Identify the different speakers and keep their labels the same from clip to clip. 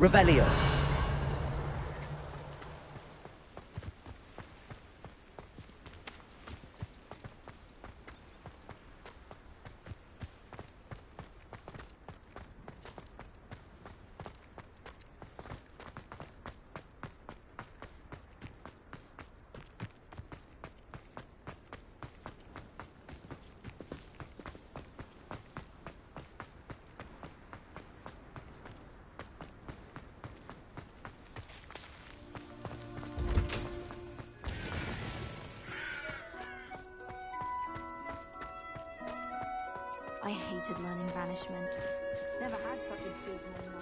Speaker 1: Revelio.
Speaker 2: I hated learning banishment. Never had such a big memory.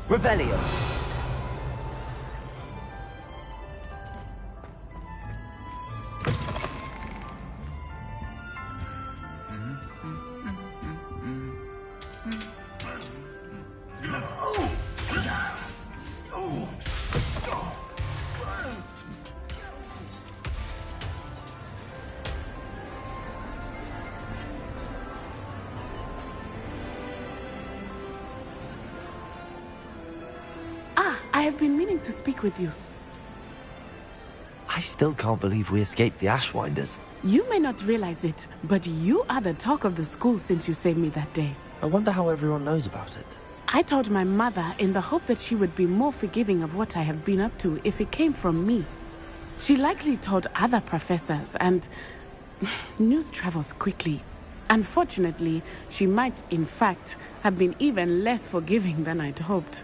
Speaker 1: Revelio.
Speaker 3: I have been meaning to speak with you.
Speaker 4: I still can't believe we escaped the Ashwinders.
Speaker 3: You may not realize it, but you are the talk of the school since you saved me that day.
Speaker 4: I wonder how everyone knows about it.
Speaker 3: I told my mother in the hope that she would be more forgiving of what I have been up to if it came from me. She likely told other professors, and news travels quickly. Unfortunately, she might, in fact, have been even less forgiving than I'd hoped.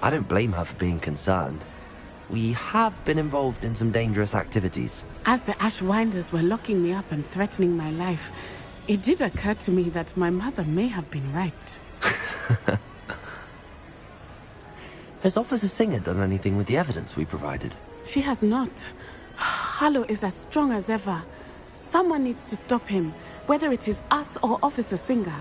Speaker 4: I don't blame her for being concerned. We have been involved in some dangerous activities.
Speaker 3: As the Ashwinders were locking me up and threatening my life, it did occur to me that my mother may have been right.
Speaker 4: Has Officer Singer done anything with the evidence we provided?
Speaker 3: She has not. Harlow is as strong as ever. Someone needs to stop him, whether it is us or Officer Singer.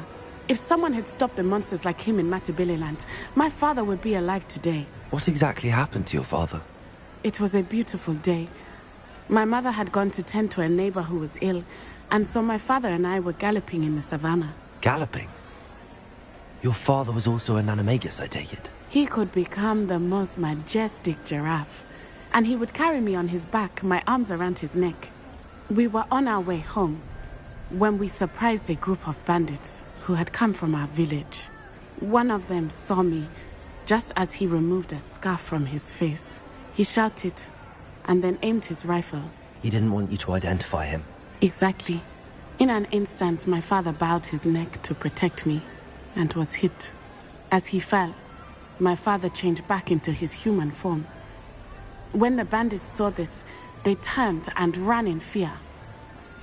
Speaker 3: If someone had stopped the monsters like him in Matabeleland, my father would be alive today.
Speaker 4: What exactly happened to your father?
Speaker 3: It was a beautiful day. My mother had gone to tend to a neighbor who was ill, and so my father and I were galloping in the savannah.
Speaker 4: Galloping? Your father was also an animagus, I take it?
Speaker 3: He could become the most majestic giraffe, and he would carry me on his back, my arms around his neck. We were on our way home when we surprised a group of bandits who had come from our village. One of them saw me just as he removed a scarf from his face. He shouted and then aimed his rifle.
Speaker 4: He didn't want you to identify him.
Speaker 3: Exactly. In an instant, my father bowed his neck to protect me and was hit. As he fell, my father changed back into his human form. When the bandits saw this, they turned and ran in fear.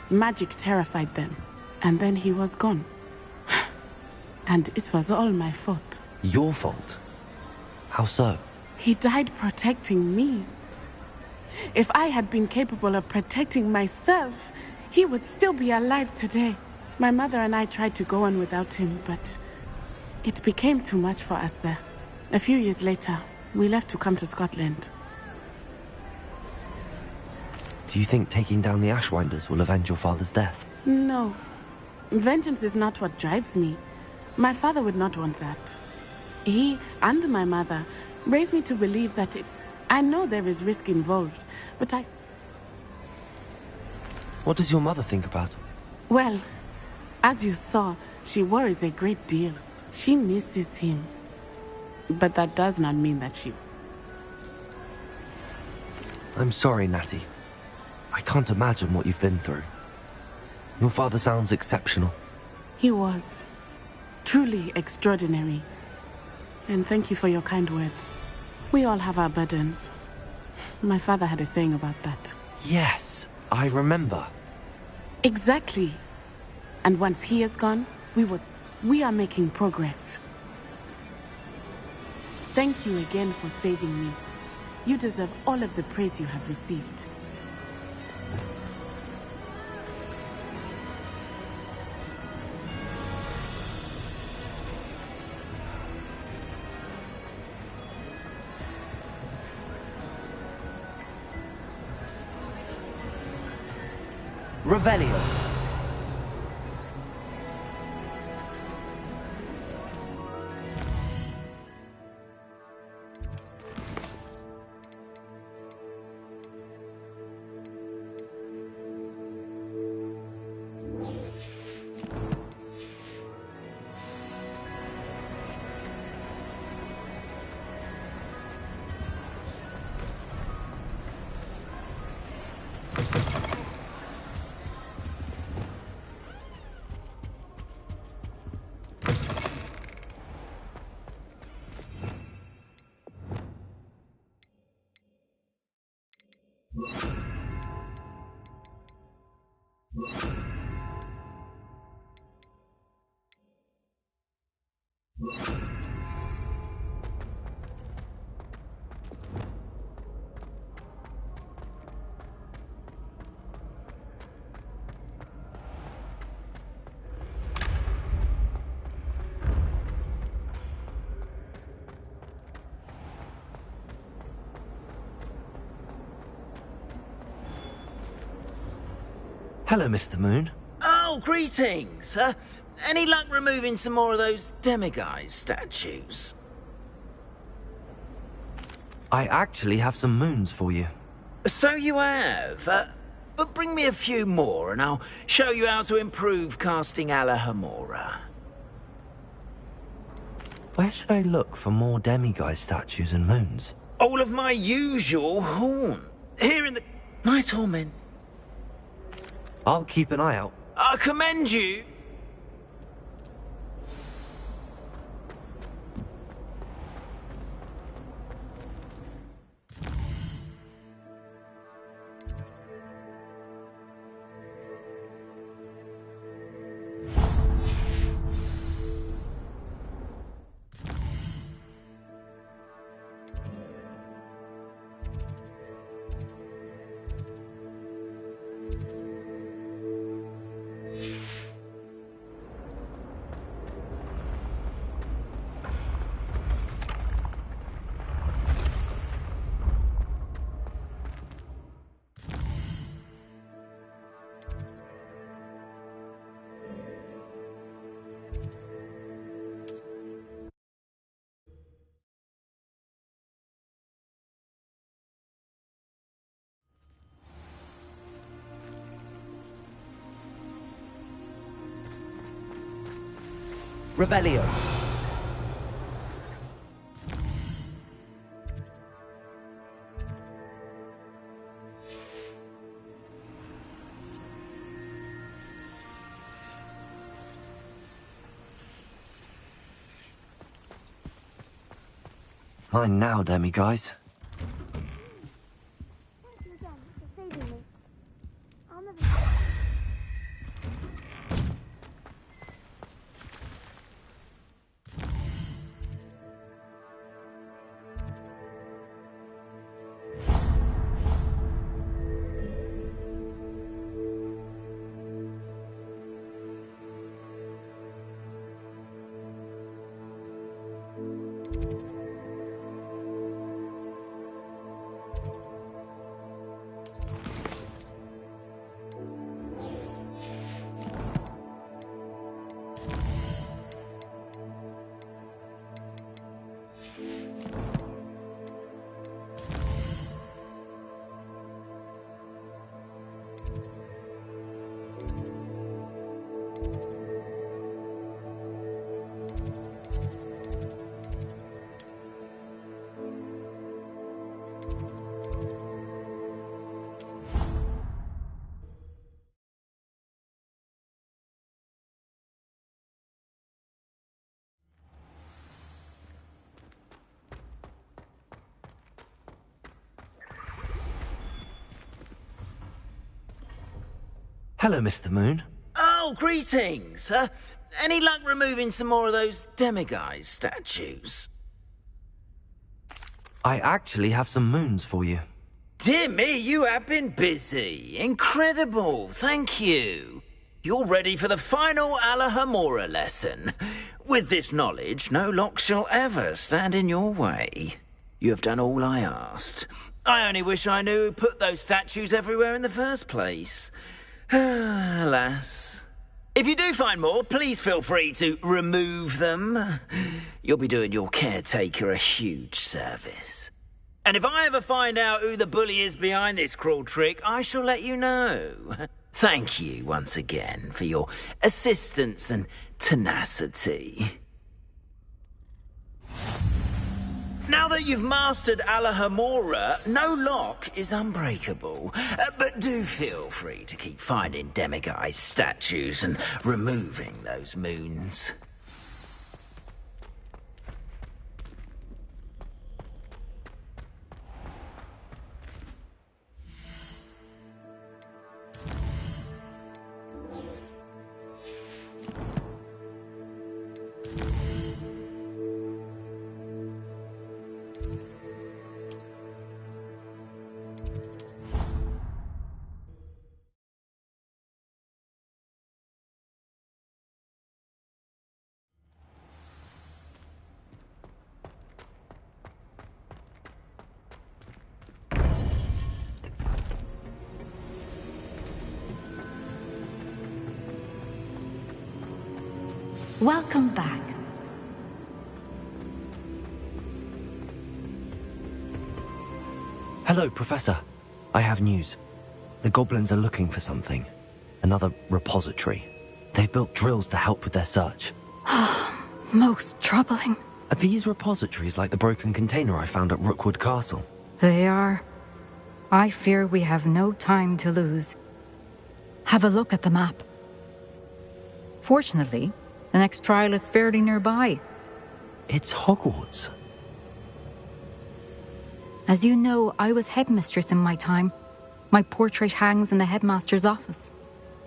Speaker 3: Magic terrified them, and then he was gone. And it was all my fault.
Speaker 4: Your fault? How so?
Speaker 3: He died protecting me. If I had been capable of protecting myself, he would still be alive today. My mother and I tried to go on without him, but it became too much for us there. A few years later, we left to come to Scotland.
Speaker 4: Do you think taking down the Ashwinders will avenge your father's death?
Speaker 3: No. Vengeance is not what drives me. My father would not want that. He and my mother raised me to believe that I know there is risk involved, but
Speaker 4: What does your mother think about him?
Speaker 3: Well, as you saw, she worries a great deal. She misses him. But that does not mean that she...
Speaker 4: I'm sorry, Natty. I can't imagine what you've been through. Your father sounds exceptional.
Speaker 3: He was. Truly extraordinary. And thank you for your kind words. We all have our burdens. My father had a saying about that.
Speaker 4: Yes, I remember.
Speaker 3: Exactly. And once he is gone, we are making progress. Thank you again for saving me. You deserve all of the praise you have received.
Speaker 1: Revelio.
Speaker 4: Hello, Mr. Moon.
Speaker 5: Oh, greetings! Any luck removing some more of those demiguise statues?
Speaker 4: I actually have some moons for you.
Speaker 5: So you have, but bring me a few more and I'll show you how to improve casting Alahomora.
Speaker 4: Where should I look for more demiguise statues and moons?
Speaker 5: All of my usual haunt. Here in the... my torment.
Speaker 4: I'll keep an eye out.
Speaker 5: I commend you.
Speaker 1: Revelio.
Speaker 4: Mine now, demiguise.
Speaker 2: Thank you again for saving me. I'll never...
Speaker 4: Hello, Mr. Moon.
Speaker 5: Oh, greetings. Any luck removing some more of those demiguise statues?
Speaker 4: I actually have some moons for you.
Speaker 5: Dear me, you have been busy. Incredible, thank you. You're ready for the final Alahomora lesson. With this knowledge, no lock shall ever stand in your way. You have done all I asked. I only wish I knew who put those statues everywhere in the first place. Alas. If you do find more, please feel free to remove them. You'll be doing your caretaker a huge service. And if I ever find out who the bully is behind this cruel trick, I shall let you know. Thank you once again for your assistance and tenacity. Now that you've mastered Alahomora, no lock is unbreakable. But do feel free to keep finding demiguise statues and removing those moons.
Speaker 6: Welcome back.
Speaker 4: Hello, Professor. I have news. The goblins are looking for something. Another repository. They've built drills to help with their search.
Speaker 6: Most troubling.
Speaker 4: Are these repositories like the broken container I found at Rookwood Castle?
Speaker 6: They are. I fear we have no time to lose. Have a look at the map. Fortunately, the next trial is fairly nearby.
Speaker 4: It's Hogwarts.
Speaker 6: As you know, I was headmistress in my time. My portrait hangs in the headmaster's office.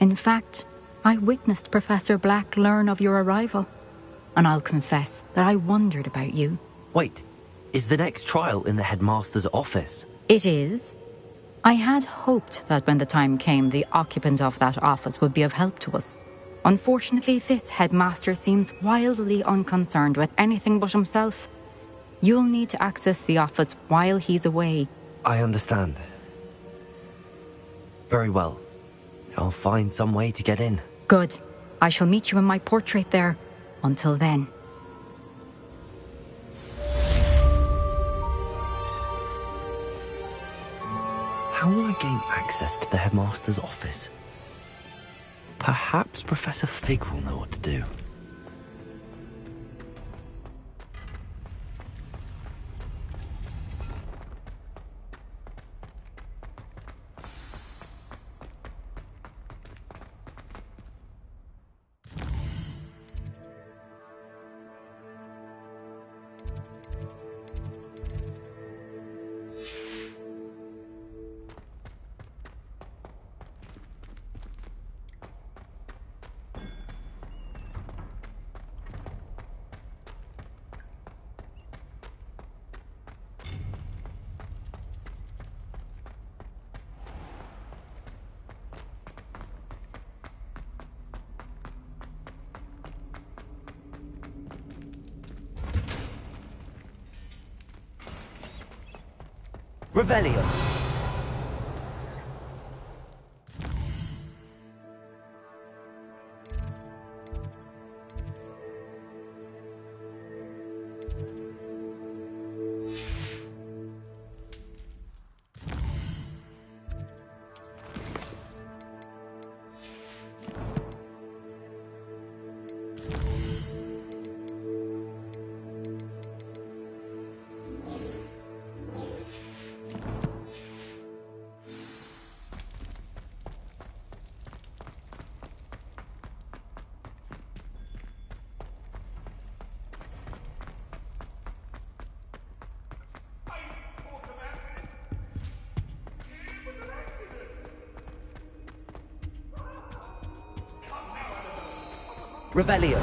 Speaker 6: In fact, I witnessed Professor Black learn of your arrival. And I'll confess that I wondered about you.
Speaker 4: Wait, is the next trial in the headmaster's office?
Speaker 6: It is. I had hoped that when the time came, the occupant of that office would be of help to us. Unfortunately, this headmaster seems wildly unconcerned with anything but himself. You'll need to access the office while he's away.
Speaker 4: I understand. Very well. I'll find some way to get in.
Speaker 6: Good. I shall meet you in my portrait there. Until then.
Speaker 4: How will I gain access to the headmaster's office? Perhaps Professor Fig will know what to do.
Speaker 1: Revelio. Revelio.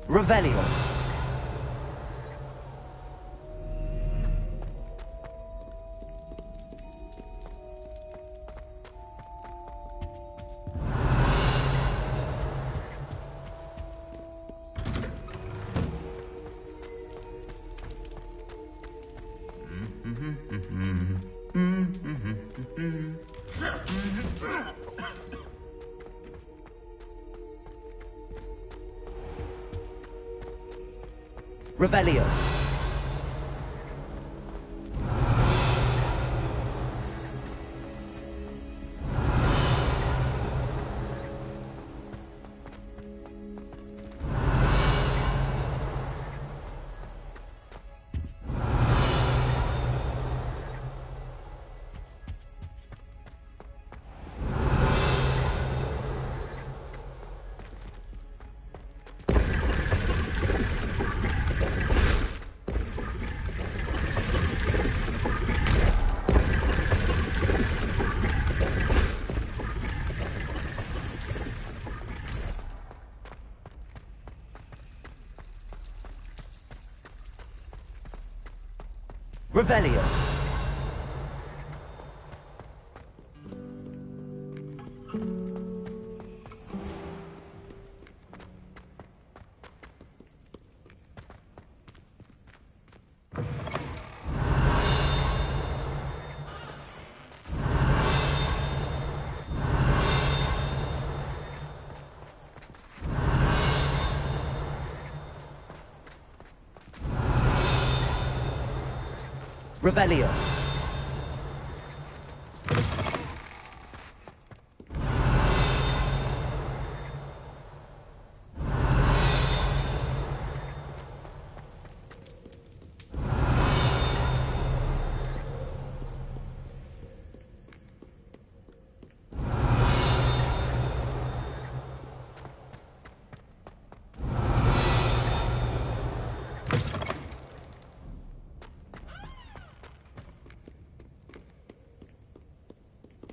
Speaker 1: Revelio. Revelio. Revelio. Revelio.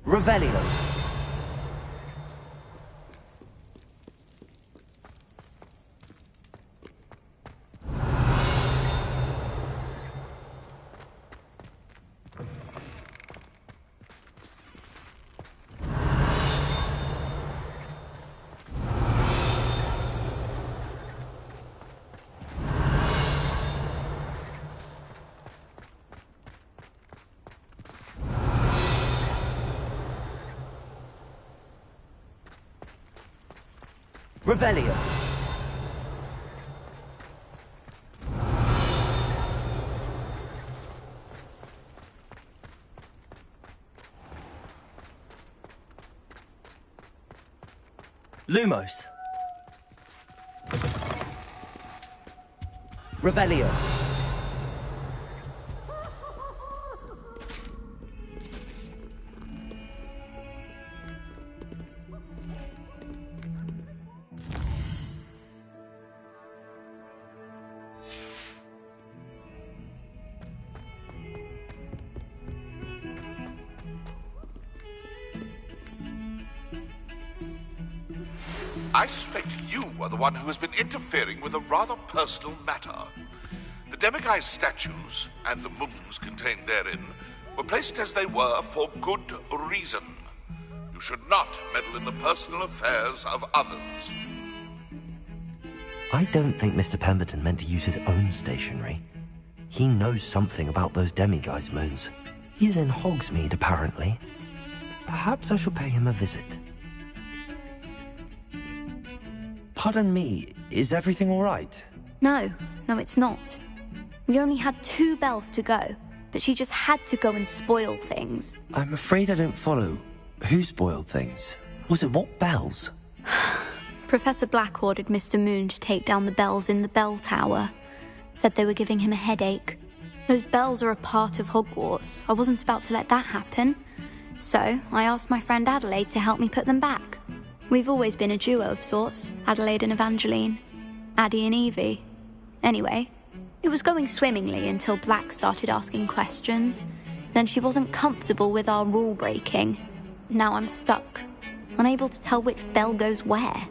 Speaker 1: Revelio. Revelio. Lumos. Revelio.
Speaker 7: I suspect you are the one who has been interfering with a rather personal matter. The demiguise statues and the mums contained therein were placed as they were for good reason. You should not meddle in the personal affairs of others.
Speaker 4: I don't think Mr. Pemberton meant to use his own stationery. He knows something about those demiguise moons. He's in Hogsmeade, apparently. Perhaps I shall pay him a visit. Pardon me, is everything all right?
Speaker 2: No, it's not. We only had 2 bells to go, but she just had to go and spoil things.
Speaker 4: I'm afraid I don't follow. Who spoiled things? Was it what bells?
Speaker 2: Professor Black ordered Mr. Moon to take down the bells in the bell tower. Said they were giving him a headache. Those bells are a part of Hogwarts. I wasn't about to let that happen. So I asked my friend Adelaide to help me put them back. We've always been a duo of sorts, Adelaide and Evangeline. Addie and Evie. Anyway, it was going swimmingly until Black started asking questions. Then she wasn't comfortable with our rule breaking. Now I'm stuck, unable to tell which bell goes where.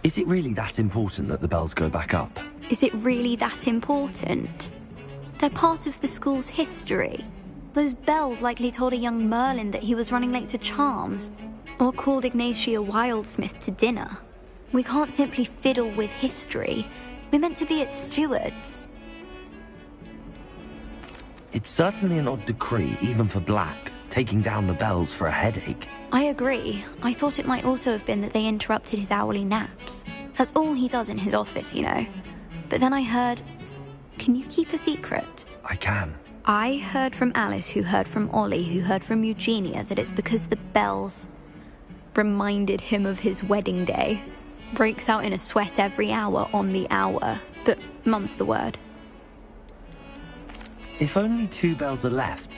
Speaker 4: Is it really that important that the bells go back up?
Speaker 2: Is it really that important? They're part of the school's history. Those bells likely told a young Merlin that he was running late to charms, or called Ignatia Wildsmith to dinner. We can't simply fiddle with history. We're meant to be its stewards.
Speaker 4: It's certainly an odd decree, even for Black, taking down the bells for a headache.
Speaker 2: I agree. I thought it might also have been that they interrupted his hourly naps. That's all he does in his office, you know. But then I heard... Can you keep a secret?
Speaker 4: I can.
Speaker 2: I heard from Alice, who heard from Ollie, who heard from Eugenia, that it's because the bells reminded him of his wedding day. Breaks out in a sweat every hour on the hour. But mum's the word.
Speaker 4: If only 2 bells are left,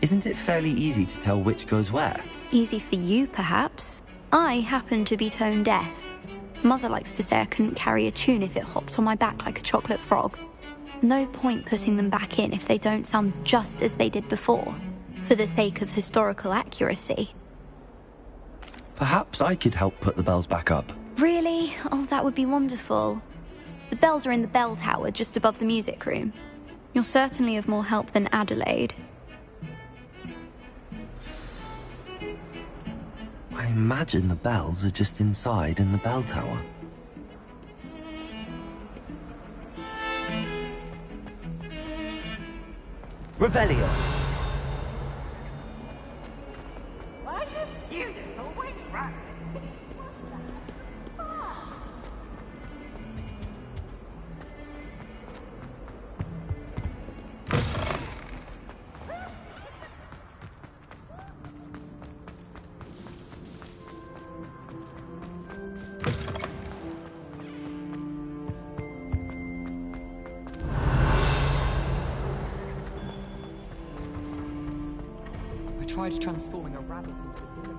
Speaker 4: isn't it fairly easy to tell which goes where?
Speaker 2: Easy for you, perhaps. I happen to be tone deaf. Mother likes to say I couldn't carry a tune if it hopped on my back like a chocolate frog. No point putting them back in if they don't sound just as they did before, for the sake of historical accuracy.
Speaker 4: Perhaps I could help put the bells back up.
Speaker 2: Really? Oh, that would be wonderful. The bells are in the bell tower just above the music room. You're certainly of more help than Adelaide.
Speaker 4: I imagine the bells are just inside in the bell tower.
Speaker 1: Revelio.
Speaker 8: Why you students always run?
Speaker 9: I tried transforming a rabbit into a villain.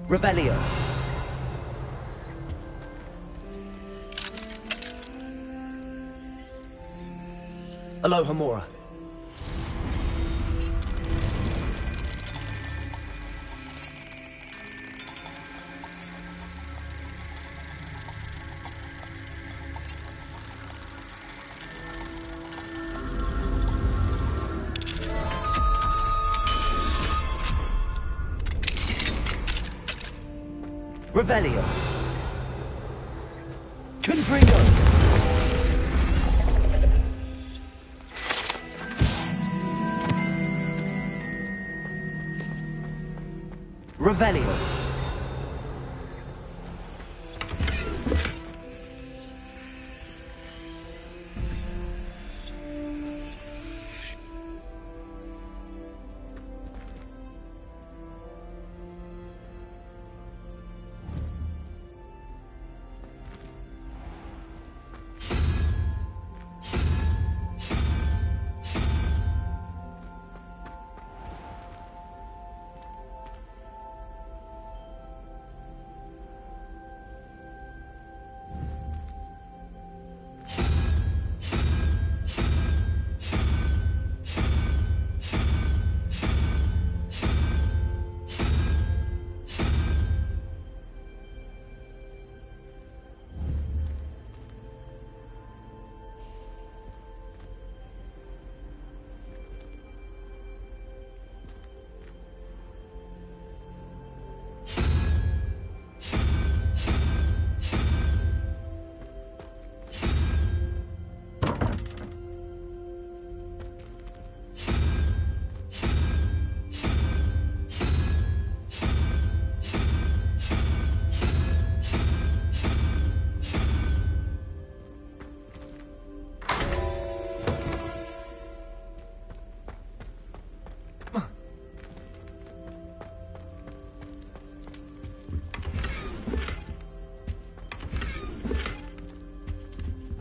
Speaker 1: Revelio. Aloha Mora. Revelio. Confringo. Revelio.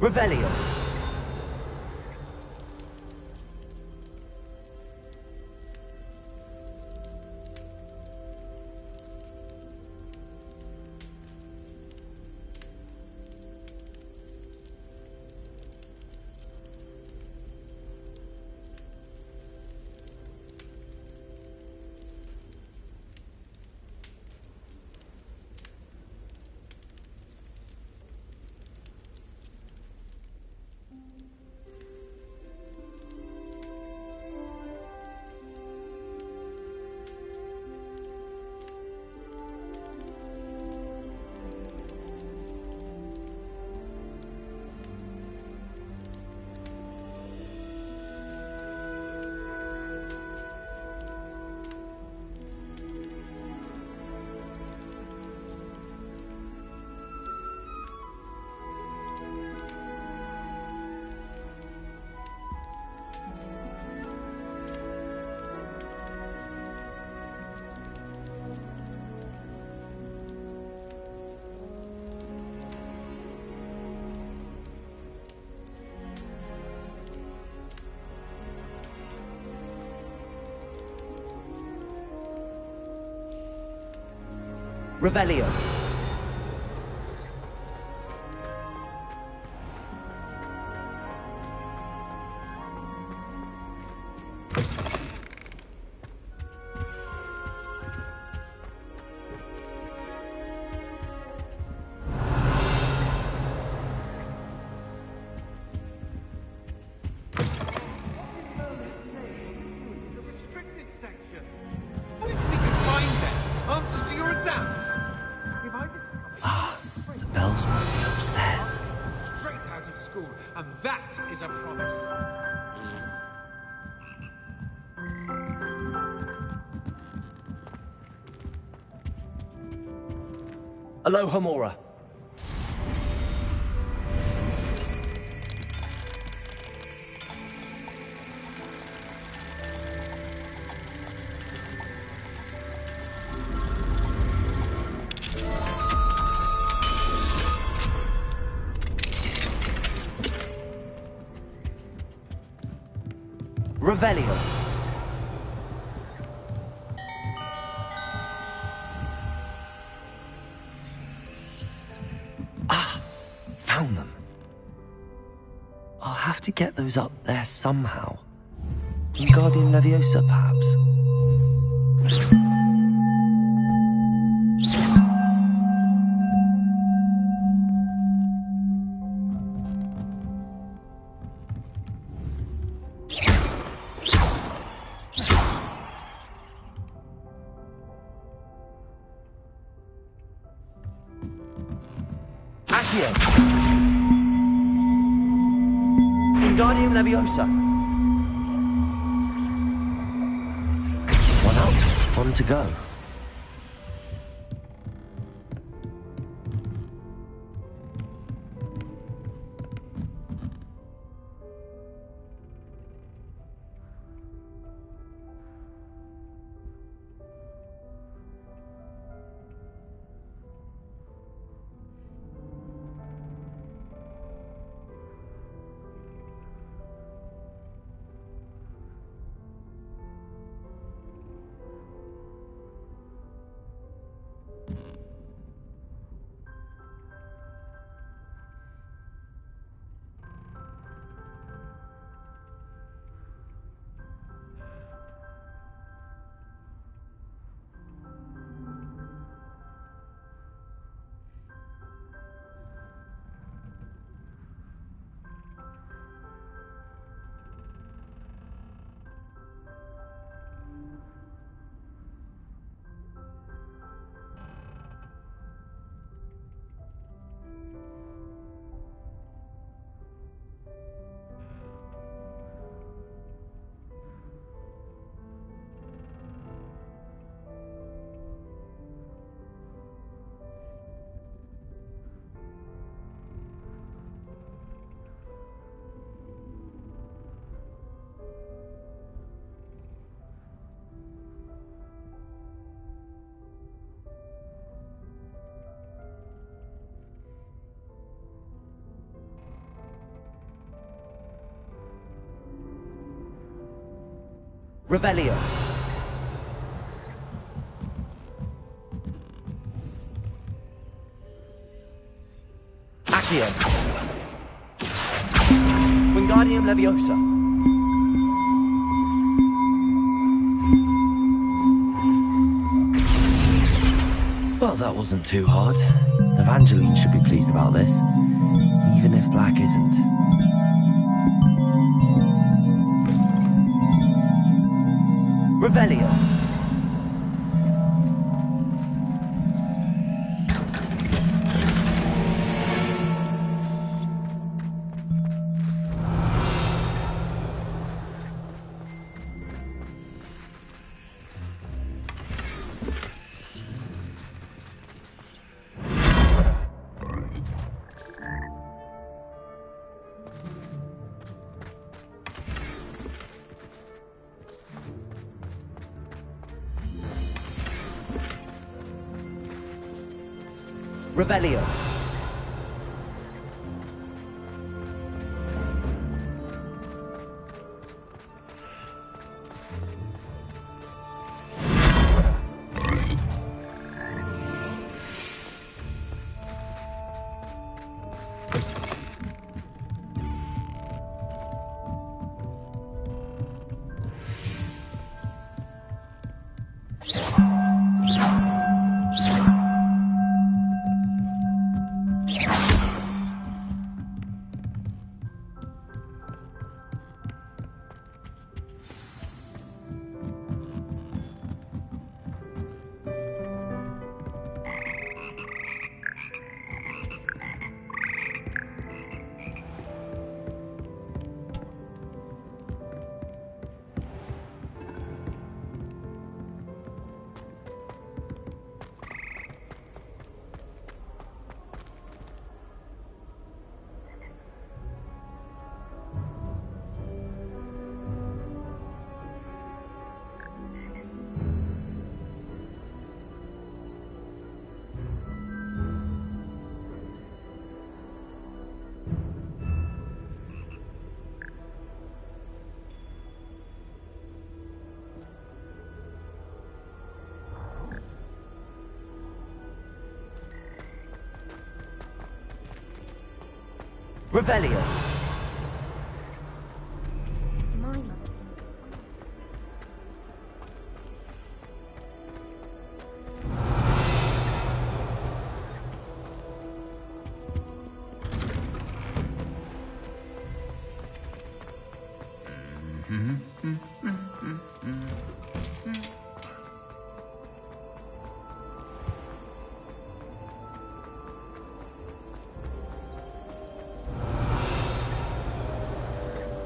Speaker 1: Revelio. Revelio.
Speaker 4: The bells must be upstairs.
Speaker 10: Straight out of school, and that is a promise.
Speaker 1: Alohomora. Revelio.
Speaker 4: Found them. I'll have to get those up there somehow. Guardian Leviosa, perhaps?
Speaker 1: Accio. Wingardium Leviosa.
Speaker 4: One up, one to go.
Speaker 1: Revelio. Accio. Wingardium Leviosa.
Speaker 4: Well, that wasn't too hard. Evangeline should be pleased about this, even if Black isn't.
Speaker 1: Revelio. Revelio. Revelio.
Speaker 11: My mother.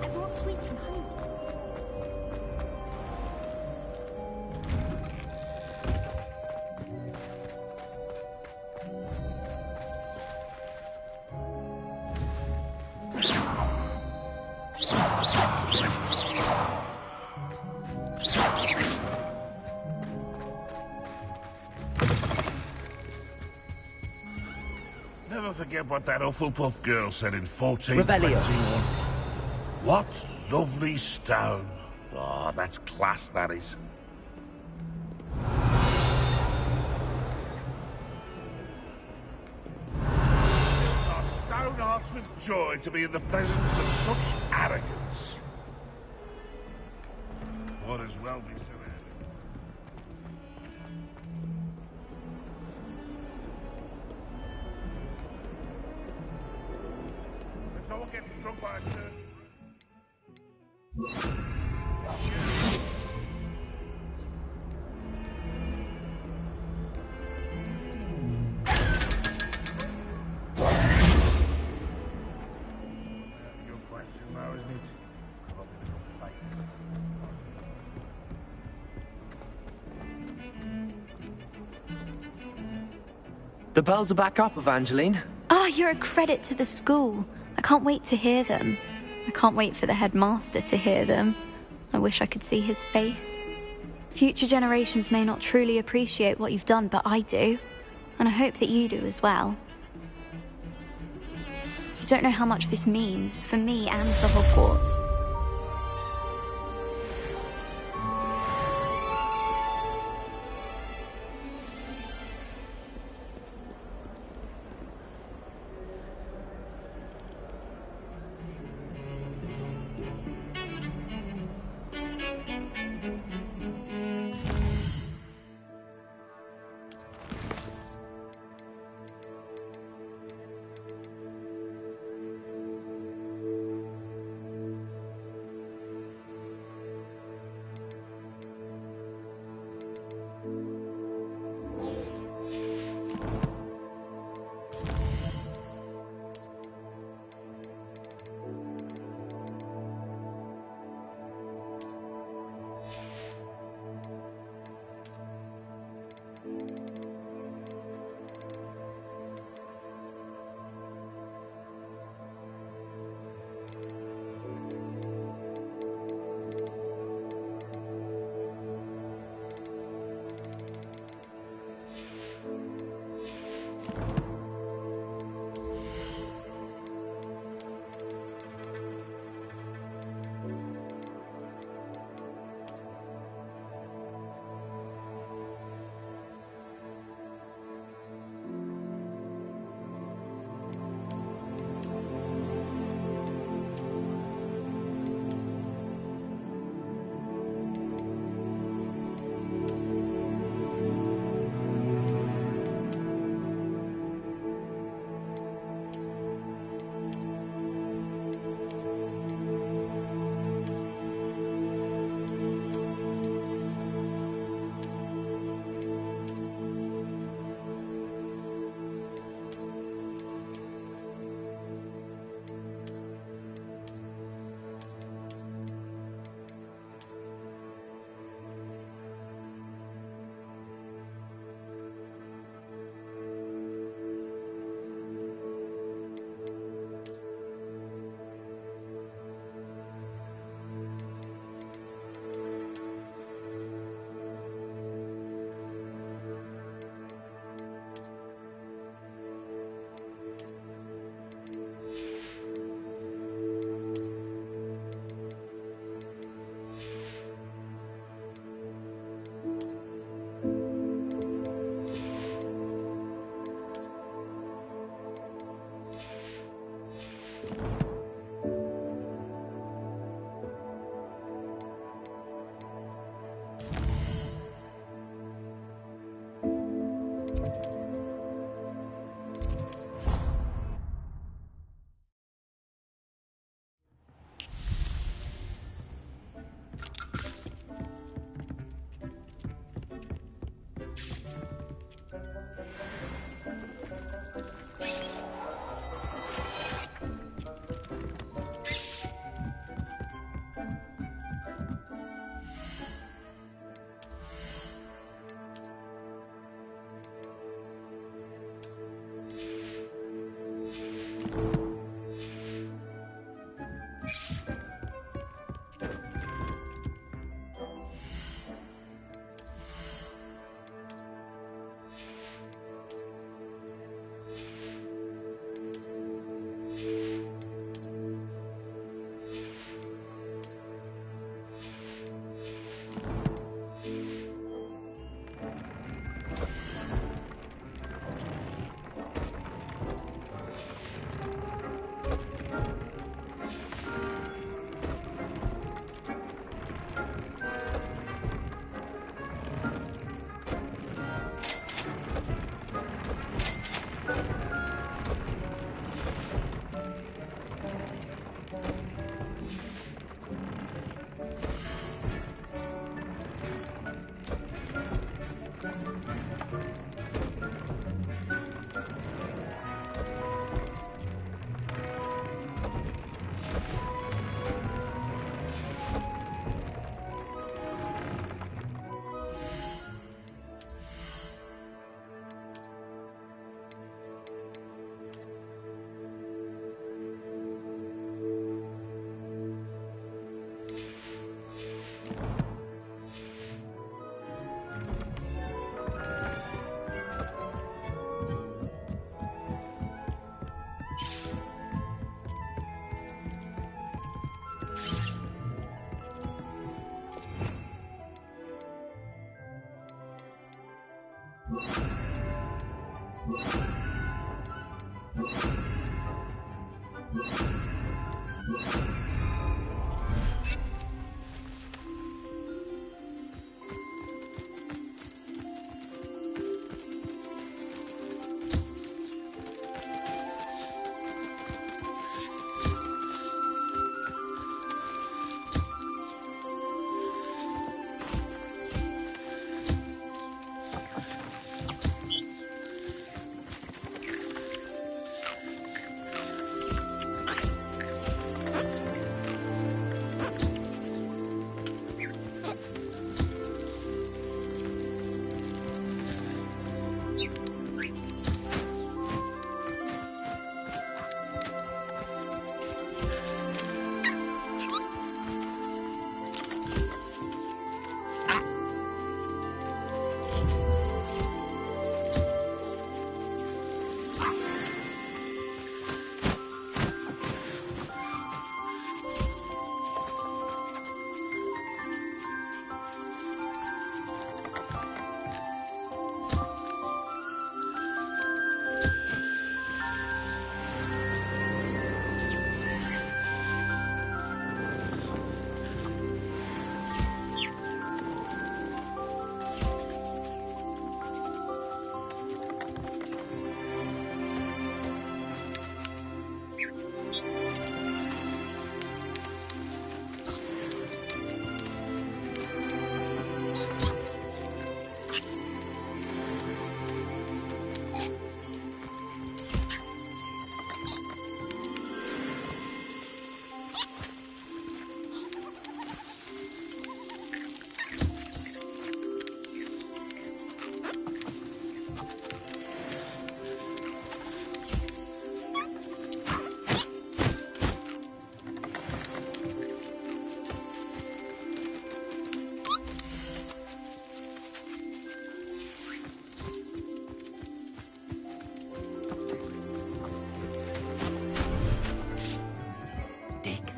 Speaker 11: I brought sweets from home.
Speaker 7: Never forget what that Hufflepuff girl said in
Speaker 1: Revelio.
Speaker 7: 1421. What lovely stone. Oh, that's class, that is. Fills our stone hearts with joy to be in the presence of such arrogance. What as well be so arrogant. If someone gets struck by a turn. Good question, though, isn't it? Probably the fight.
Speaker 1: The bells are back up, Evangeline.
Speaker 2: Ah, you're a credit to the school. I can't wait to hear them. I can't wait for the headmaster to hear them. I wish I could see his face. Future generations may not truly appreciate what you've done, but I do. And I hope that you do as well. You don't know how much this means for me and for Hogwarts.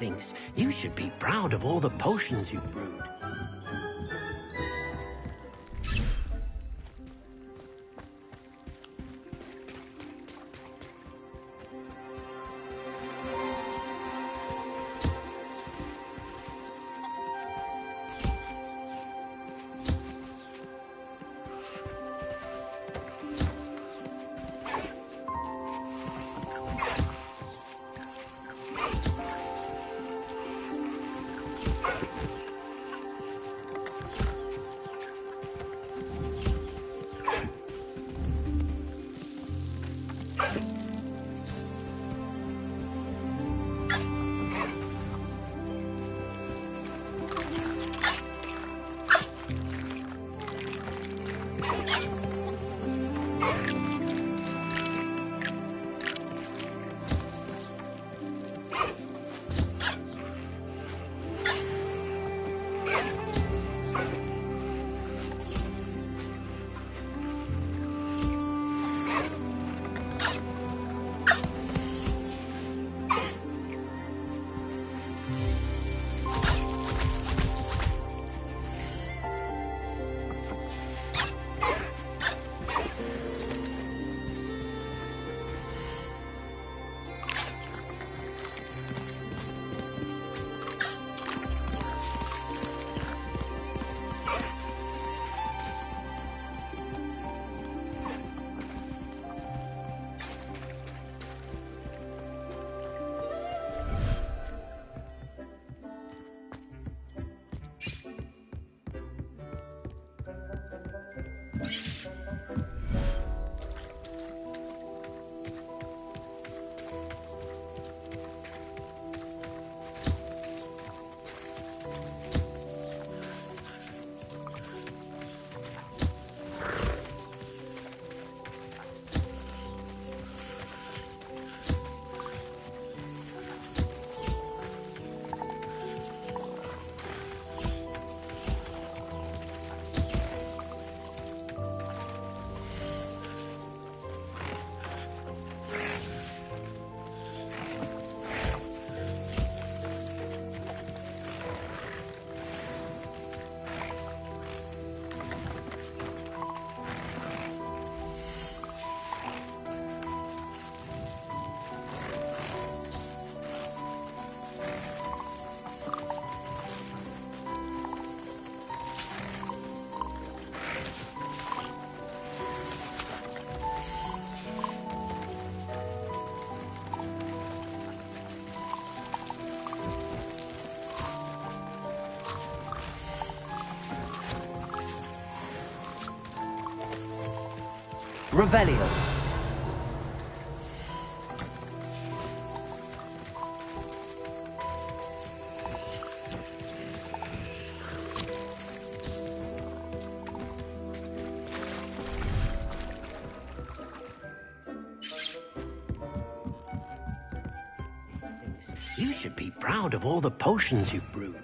Speaker 12: Thinks you should be proud of all the potions you've brewed.
Speaker 1: Revelio.
Speaker 12: You should be proud of all the potions you've brewed.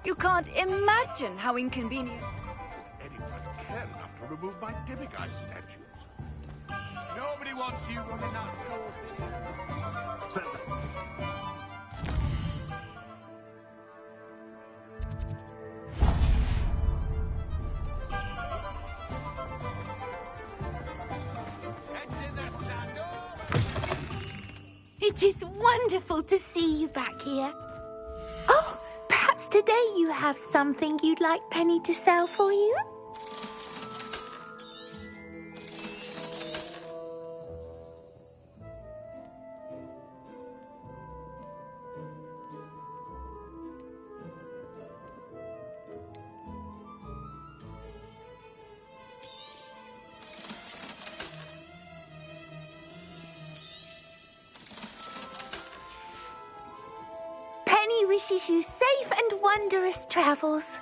Speaker 13: You can't imagine how inconvenient.
Speaker 7: Anyone care enough to remove my demiguise statues?
Speaker 10: Nobody wants you running that course.
Speaker 12: Spencer.
Speaker 14: It is wonderful to see you back here. Oh, perhaps today you have something you'd like Penny to sell for you? Penny wishes you safe and wondrous travels.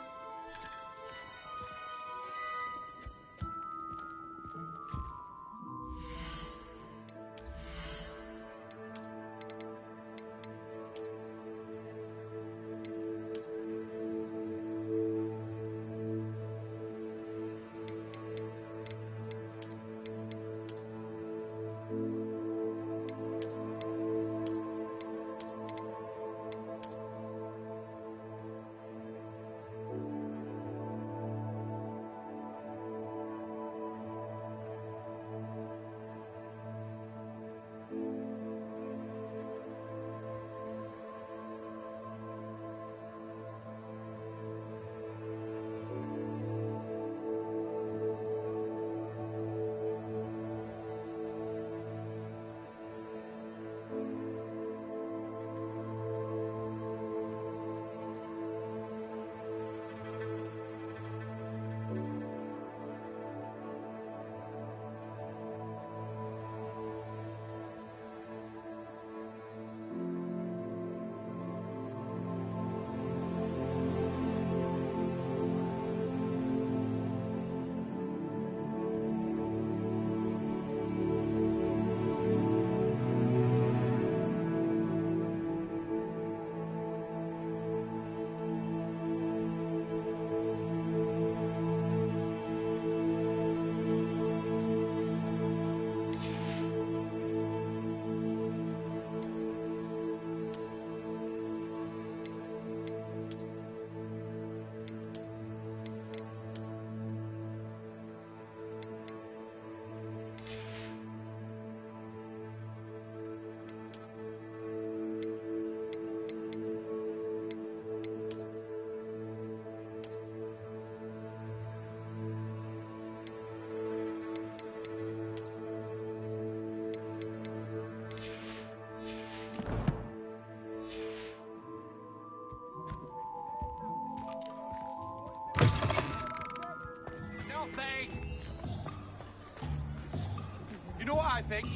Speaker 10: You know what I think?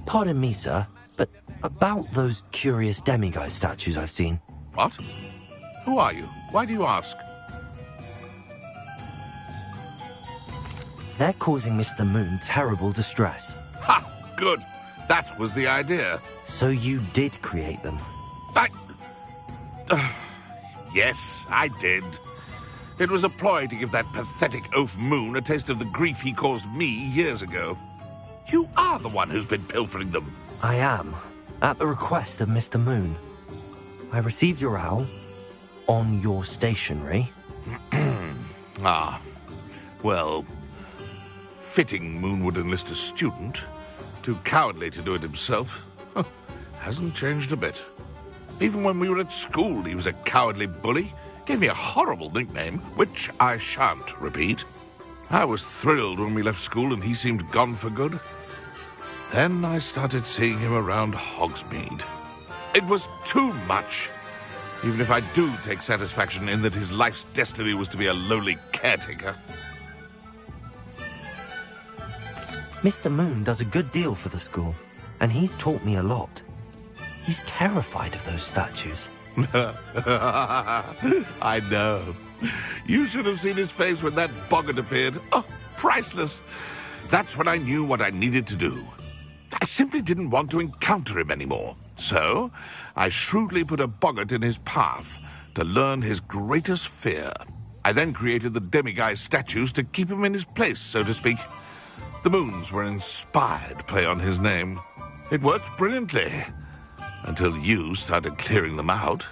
Speaker 4: Pardon me, sir, but about those curious demiguise statues I've seen.
Speaker 7: What? Who are you? Why do you ask?
Speaker 4: They're causing Mr. Moon terrible distress.
Speaker 7: Ha! Good. That was the idea.
Speaker 4: So you did create them?
Speaker 7: Yes, I did. It was a ploy to give that pathetic oaf Moon a taste of the grief he caused me years ago. You are the one who's been pilfering them.
Speaker 4: I am, at the request of Mr. Moon. I received your owl on your stationery.
Speaker 7: Ah, well, fitting Moon would enlist a student. Too cowardly to do it himself. Hasn't changed a bit. Even when we were at school, he was a cowardly bully. Gave me a horrible nickname, which I shan't repeat. I was thrilled when we left school and he seemed gone for good. Then I started seeing him around Hogsmeade. It was too much. Even if I do take satisfaction in that his life's destiny was to be a lowly caretaker.
Speaker 4: Mr. Moon does a good deal for the school, and he's taught me a lot. He's terrified of those statues.
Speaker 7: I know. You should have seen his face when that boggart appeared. Oh, priceless. That's when I knew what I needed to do. I simply didn't want to encounter him anymore. So, I shrewdly put a boggart in his path to learn his greatest fear. I then created the demiguise statues to keep him in his place, so to speak. The moons were an inspired play on his name. It worked brilliantly. Until you started clearing them out.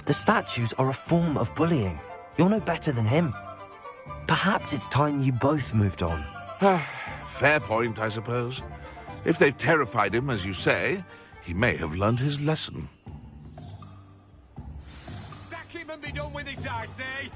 Speaker 4: The statues are a form of bullying. You're no better than him. Perhaps it's time you both moved on.
Speaker 7: Fair point, I suppose. If they've terrified him, as you say, he may have learned his lesson.
Speaker 10: Sack him and be done with it, I say!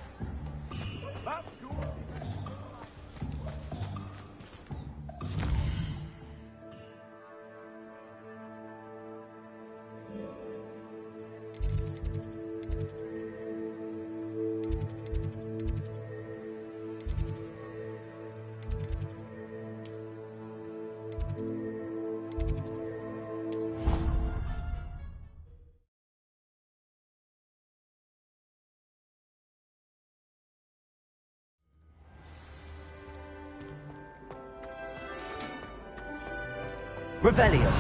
Speaker 1: Revelio.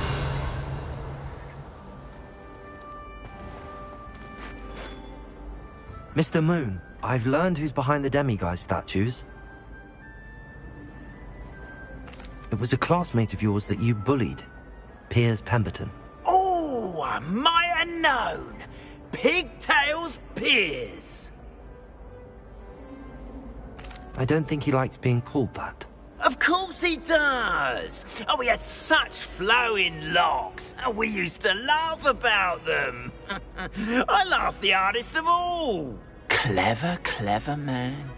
Speaker 4: Mr. Moon, I've learned who's behind the demiguise statues. It was a classmate of yours that you bullied, Piers Pemberton.
Speaker 5: Oh, I might have known. Pigtails Piers.
Speaker 4: I don't think he likes being called that.
Speaker 5: Of course he does. Oh, he had such flowing locks, and we used to laugh about them. I laughed the hardest of all. Clever, clever man.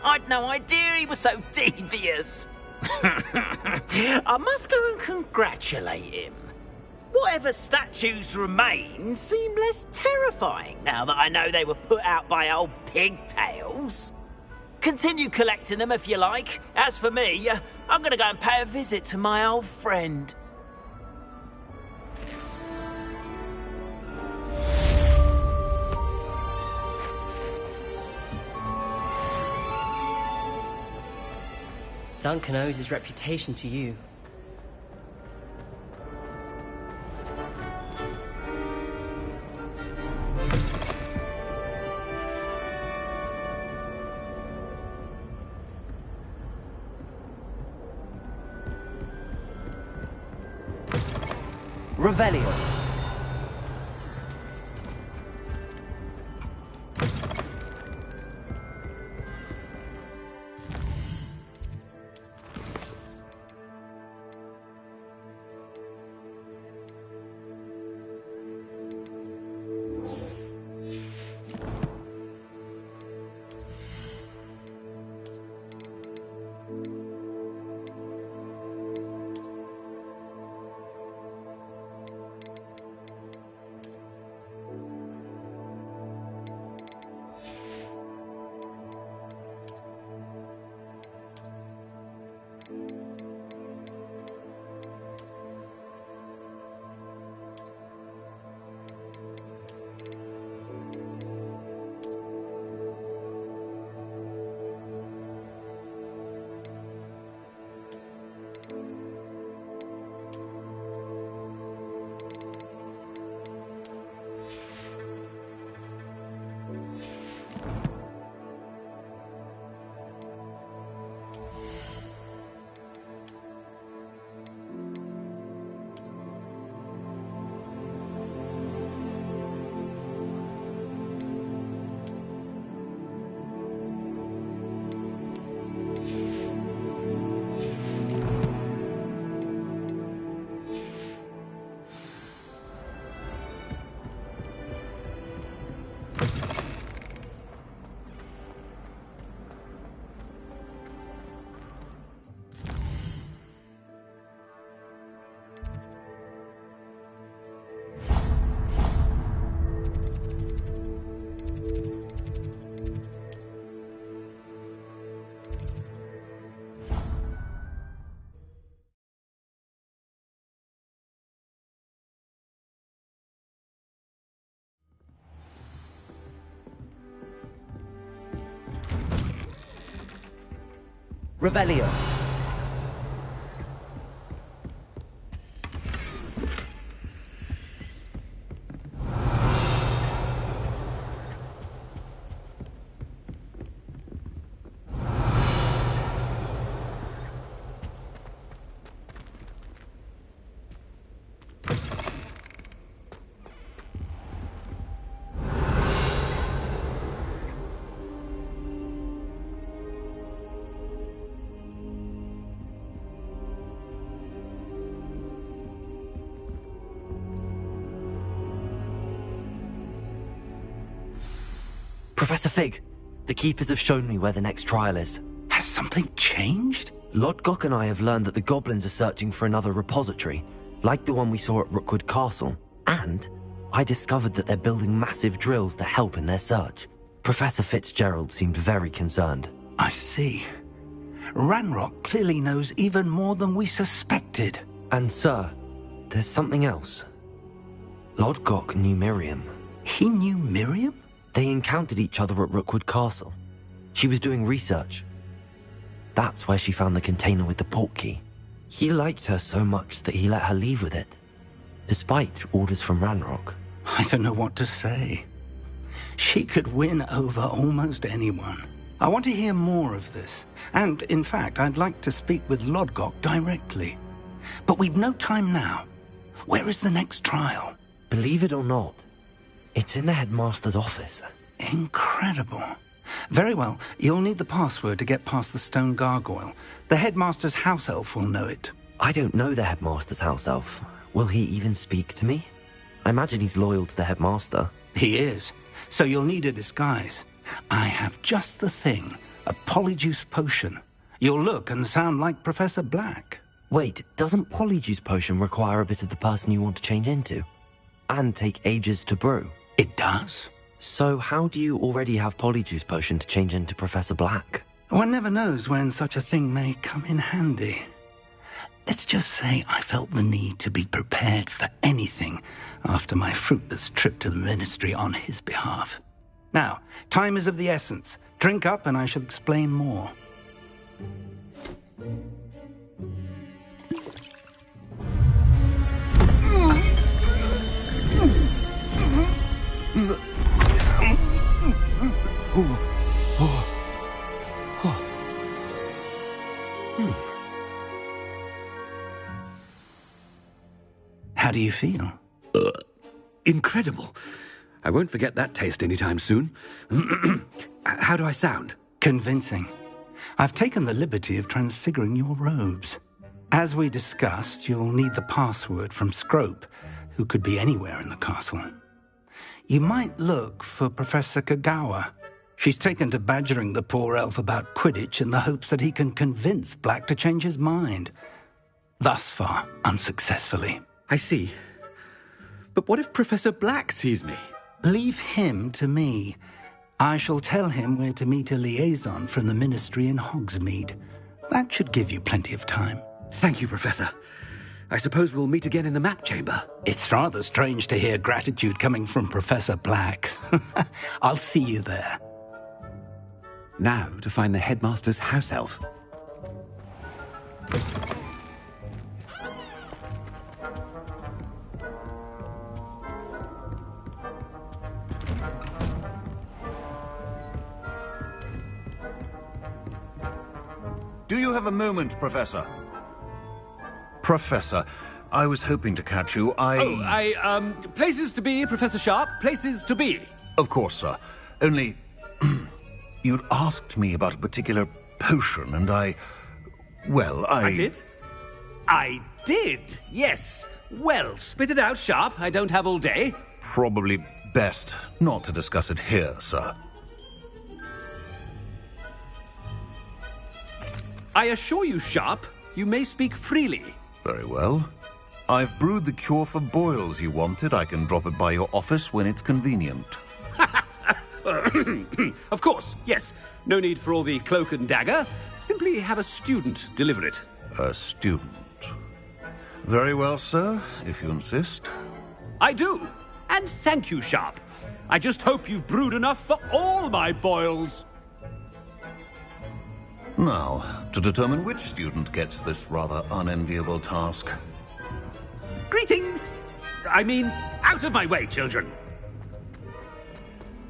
Speaker 5: I'd no idea he was so devious. I must go and congratulate him. Whatever statues remain seem less terrifying now that I know they were put out by old pigtails. Continue collecting them if you like. As for me, I'm going to go and pay a visit to my old friend.
Speaker 15: Duncan owes his reputation to you.
Speaker 1: Revelio. Revelio.
Speaker 4: Professor Fig, the Keepers have shown me where the next trial is.
Speaker 16: Has something changed?
Speaker 4: Lodgok and I have learned that the goblins are searching for another repository, like the one we saw at Rookwood Castle. And I discovered that they're building massive drills to help in their search. Professor Fitzgerald seemed very concerned.
Speaker 16: I see. Ranrock clearly knows even more than we suspected.
Speaker 4: And sir, there's something else. Lodgok knew Miriam.
Speaker 16: He knew Miriam?
Speaker 4: They encountered each other at Rookwood Castle. She was doing research. That's where she found the container with the portkey. He liked her so much that he let her leave with it, despite orders from Ranrock.
Speaker 16: I don't know what to say. She could win over almost anyone. I want to hear more of this. And, in fact, I'd like to speak with Lodgok directly. But we've no time now. Where is the next trial?
Speaker 4: Believe it or not, it's in the headmaster's office.
Speaker 16: Incredible. Very well. You'll need the password to get past the stone gargoyle. The headmaster's house elf will know it.
Speaker 4: I don't know the headmaster's house elf. Will he even speak to me? I imagine he's loyal to the headmaster.
Speaker 16: He is. So you'll need a disguise. I have just the thing. A polyjuice potion. You'll look and sound like Professor Black.
Speaker 4: Wait, doesn't polyjuice potion require a bit of the person you want to change into? And take ages to brew?
Speaker 16: It does.
Speaker 4: So how do you already have polyjuice potion to change into Professor Black?
Speaker 16: One never knows when such a thing may come in handy. Let's just say I felt the need to be prepared for anything after my fruitless trip to the ministry on his behalf. Now, time is of the essence. Drink up and I shall explain more. How do you feel?
Speaker 17: Incredible. I won't forget that taste anytime soon. How do I sound?
Speaker 16: Convincing. I've taken the liberty of transfiguring your robes. As we discussed, you'll need the password from Scrope, who could be anywhere in the castle. You might look for Professor Kagawa. She's taken to badgering the poor elf about Quidditch in the hopes that he can convince Black to change his mind. Thus far, unsuccessfully.
Speaker 17: I see. But what if Professor Black sees me?
Speaker 16: Leave him to me. I shall tell him where to meet a liaison from the ministry in Hogsmeade. That should give you plenty of time.
Speaker 17: Thank you, Professor. I suppose we'll meet again in the map chamber.
Speaker 16: It's rather strange to hear gratitude coming from Professor Black. I'll see you there.
Speaker 17: Now to find the headmaster's house elf.
Speaker 18: Do you have a moment, Professor? Professor, I was hoping to catch you.
Speaker 17: Places to be, Professor Sharp. Places to be.
Speaker 18: Of course, sir. Only, you'd asked me about a particular potion, and I
Speaker 17: did? I did, yes. Well, spit it out, Sharp. I don't have all day.
Speaker 18: Probably best not to discuss it here, sir.
Speaker 17: I assure you, Sharp, you may speak freely.
Speaker 18: Very well. I've brewed the cure for boils you wanted. I can drop it by your office when it's convenient.
Speaker 17: Of course, yes. No need for all the cloak and dagger. Simply have a student deliver it.
Speaker 18: A student? Very well, sir, if you insist.
Speaker 17: I do. And thank you, Sharp. I just hope you've brewed enough for all my boils.
Speaker 18: Now, to determine which student gets this rather unenviable task.
Speaker 17: Greetings! I mean, out of my way, children.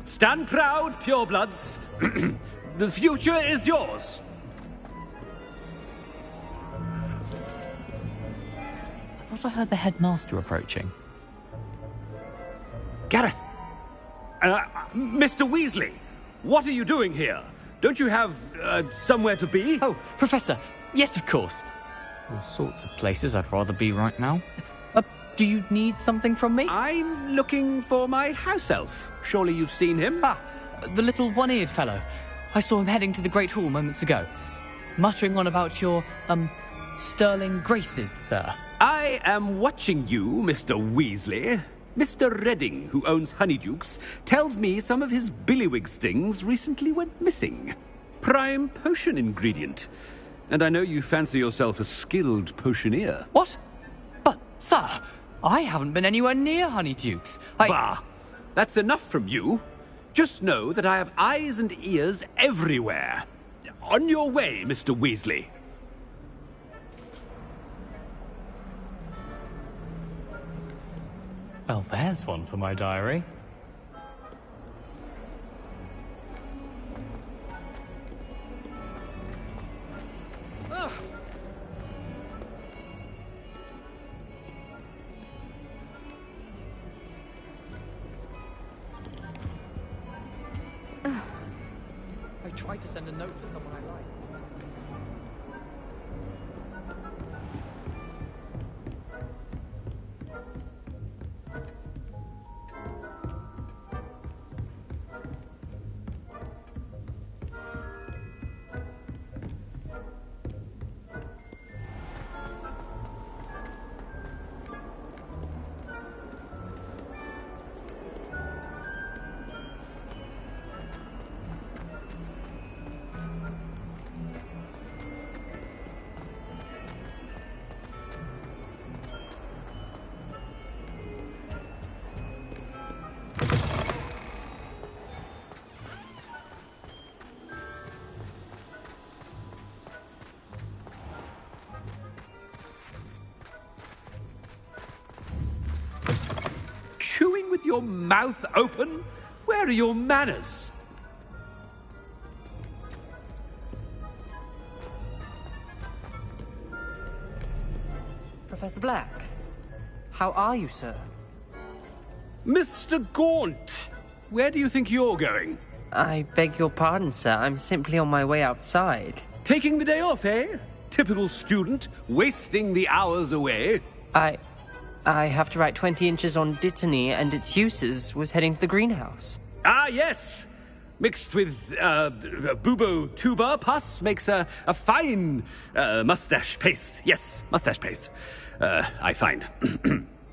Speaker 17: Stand proud, purebloods. The future is yours.
Speaker 9: I thought I heard the headmaster approaching.
Speaker 17: Gareth! Mr. Weasley, what are you doing here? Don't you have, somewhere to be?
Speaker 9: Oh, Professor, yes, of course. All sorts of places I'd rather be right now. Do you need something from me?
Speaker 17: I'm looking for my house elf. Surely you've seen him?
Speaker 9: Ah, the little one-eared fellow. I saw him heading to the Great Hall moments ago, muttering on about your, sterling graces, sir.
Speaker 17: I am watching you, Mr. Weasley. Mr. Redding, who owns Honeydukes, tells me some of his billywig stings recently went missing. Prime potion ingredient. And I know you fancy yourself a skilled potioneer.
Speaker 9: What? But, sir, I haven't been anywhere near Honeydukes.
Speaker 17: Bah! That's enough from you. Just know that I have eyes and ears everywhere. On your way, Mr. Weasley.
Speaker 9: Well, there's one for my diary. Ugh. I tried to send a note to someone I like.
Speaker 17: Chewing with your mouth open? Where are your manners?
Speaker 15: Professor Black, how are you, sir?
Speaker 17: Mr. Gaunt, where do you think you're going?
Speaker 15: I beg your pardon, sir. I'm simply on my way outside.
Speaker 17: Taking the day off, eh? Typical student, wasting the hours away.
Speaker 15: I have to write 20 inches on Dittany and its uses. Was heading to the greenhouse.
Speaker 17: Ah, yes! Mixed with, bubo tuber pus makes a fine, mustache paste. Yes, mustache paste. I find.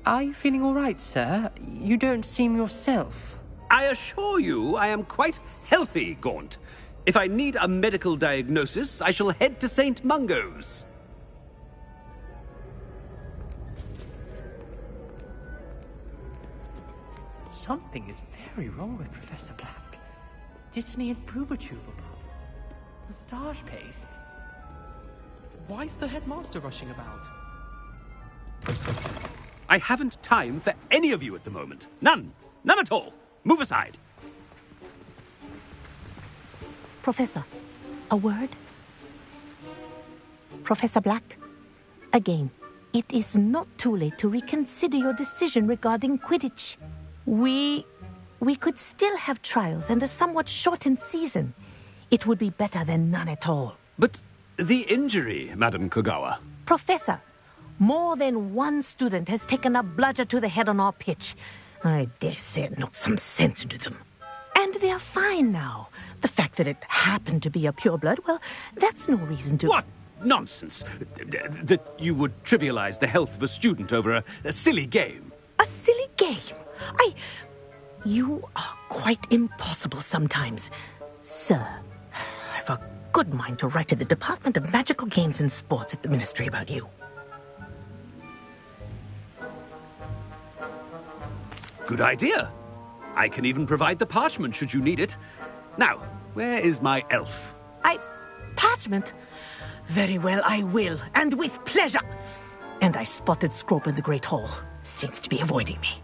Speaker 15: Are you feeling all right, sir? You don't seem yourself.
Speaker 17: I assure you I am quite healthy, Gaunt. If I need a medical diagnosis, I shall head to St. Mungo's.
Speaker 15: Something is very wrong with Professor Black. Dittany and Boobertuber moustache paste.
Speaker 9: Why's the headmaster rushing about?
Speaker 17: I haven't time for any of you at the moment. None. None at all. Move aside.
Speaker 14: Professor, a word? Professor Black, again, it is not too late to reconsider your decision regarding Quidditch. We could still have trials and a somewhat shortened season. It would be better than none at all.
Speaker 17: But the injury, Madam Kogawa.
Speaker 14: Professor, more than one student has taken a bludger to the head on our pitch. I dare say it knocked some sense into them. And they're fine now. The fact that it happened to be a pureblood, well, that's no reason to...
Speaker 17: What nonsense! That you would trivialize the health of a student over a silly game.
Speaker 14: A silly game? You are quite impossible sometimes. Sir, I've a good mind to write to the Department of Magical Games and Sports at the Ministry about you.
Speaker 17: Good idea. I can even provide the parchment should you need it. Now, where is my elf?
Speaker 14: Parchment? Very well, I will, and with pleasure. And I spotted Scrope in the Great Hall. Seems to be avoiding me.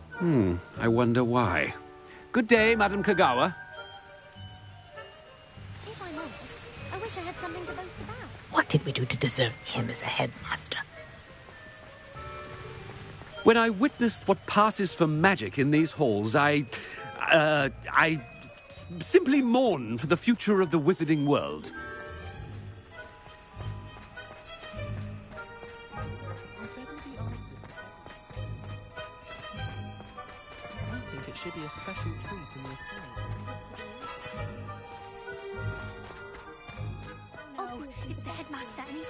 Speaker 17: I wonder why. Good day, Madam Kagawa.
Speaker 11: If I'm honest, I wish I had something to boast about.
Speaker 14: What did we do to deserve him as a headmaster?
Speaker 17: When I witness what passes for magic in these halls, I simply mourn for the future of the wizarding world.
Speaker 15: I think it should be a special treat in your
Speaker 11: Oh, it's the headmaster and he's...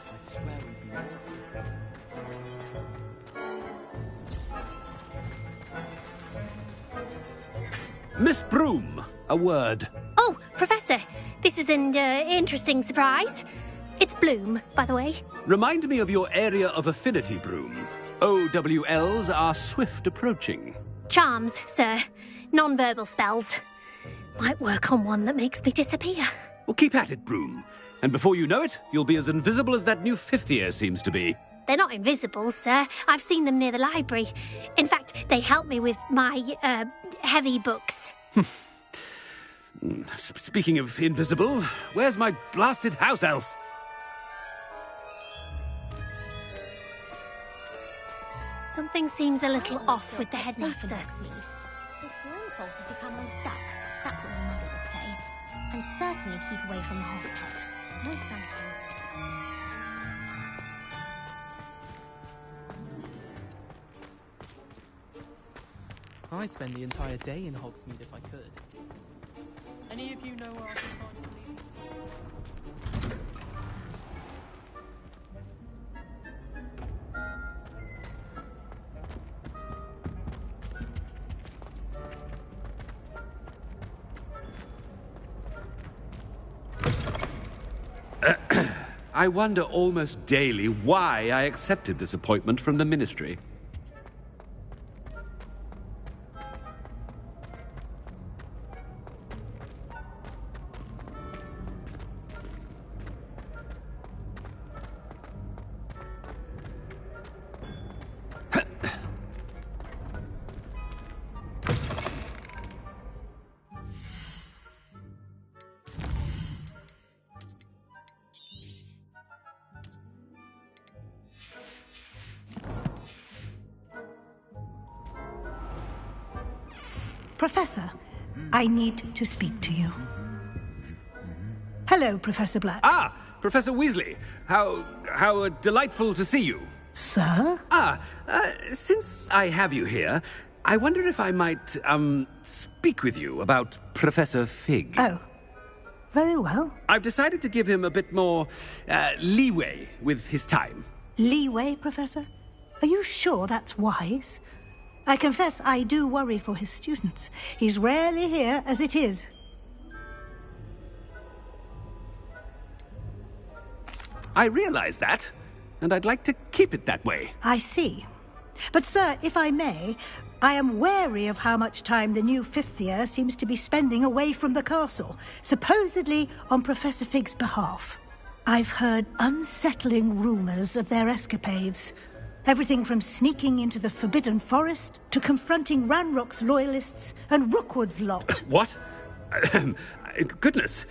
Speaker 15: I swear we'd be right.
Speaker 17: Miss Broom, a word.
Speaker 19: Oh, Professor, this is an interesting surprise. It's Bloom, by the way.
Speaker 17: Remind me of your area of affinity, Broom. OWLs are swift approaching.
Speaker 19: Charms, sir. Non-verbal spells. Might work on one that makes me disappear.
Speaker 17: Well, keep at it, Broom. And before you know it, you'll be as invisible as that new fifth year seems to be.
Speaker 19: They're not invisible, sir. I've seen them near the library. In fact, they help me with my, heavy books.
Speaker 17: Speaking of invisible, where's my blasted house elf?
Speaker 19: Something seems a little off with the headmaster.
Speaker 11: It's your fault if you come unstuck. That's what my mother would say. And certainly keep away from the Hogshead. No stunting.
Speaker 15: I'd spend the entire day in Hogsmeade if I could. Any of you know where I can find
Speaker 17: I wonder almost daily why I accepted this appointment from the Ministry.
Speaker 20: Professor, I need to speak to you. Hello, Professor Black.
Speaker 17: Ah, Professor Weasley. How delightful to see you.
Speaker 20: Sir?
Speaker 17: Since I have you here, I wonder if I might, speak with you about Professor Fig.
Speaker 20: Oh, very well.
Speaker 17: I've decided to give him a bit more, leeway with his time.
Speaker 20: Leeway, Professor? Are you sure that's wise? I confess I do worry for his students. He's rarely here as it is.
Speaker 17: I realize that, and I'd like to keep it that way.
Speaker 20: I see. But, sir, if I may, I am wary of how much time the new fifth year seems to be spending away from the castle, supposedly on Professor Fig's behalf. I've heard unsettling rumors of their escapades. Everything from sneaking into the Forbidden Forest to confronting Ranrock's loyalists and Rookwood's lot.
Speaker 17: What? Goodness.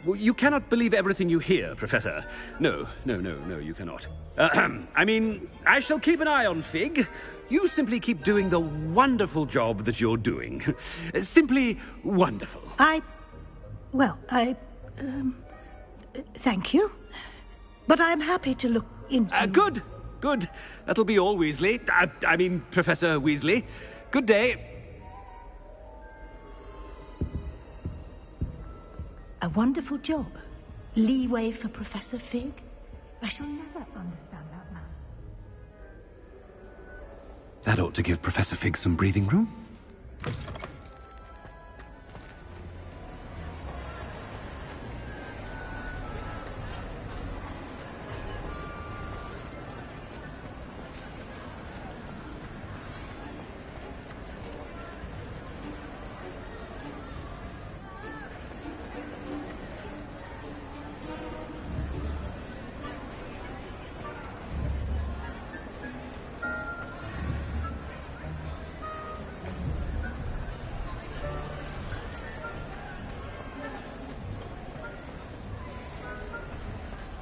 Speaker 17: You cannot believe everything you hear, Professor. No, you cannot. I mean, I shall keep an eye on Fig. You simply keep doing the wonderful job that you're doing. Simply wonderful.
Speaker 20: Thank you. But I'm happy to look into...
Speaker 17: Good. That'll be all, Weasley. I mean, Professor Weasley. Good day.
Speaker 20: A wonderful job. Leeway for Professor Fig. I shall never understand that man.
Speaker 17: That ought to give Professor Fig some breathing room.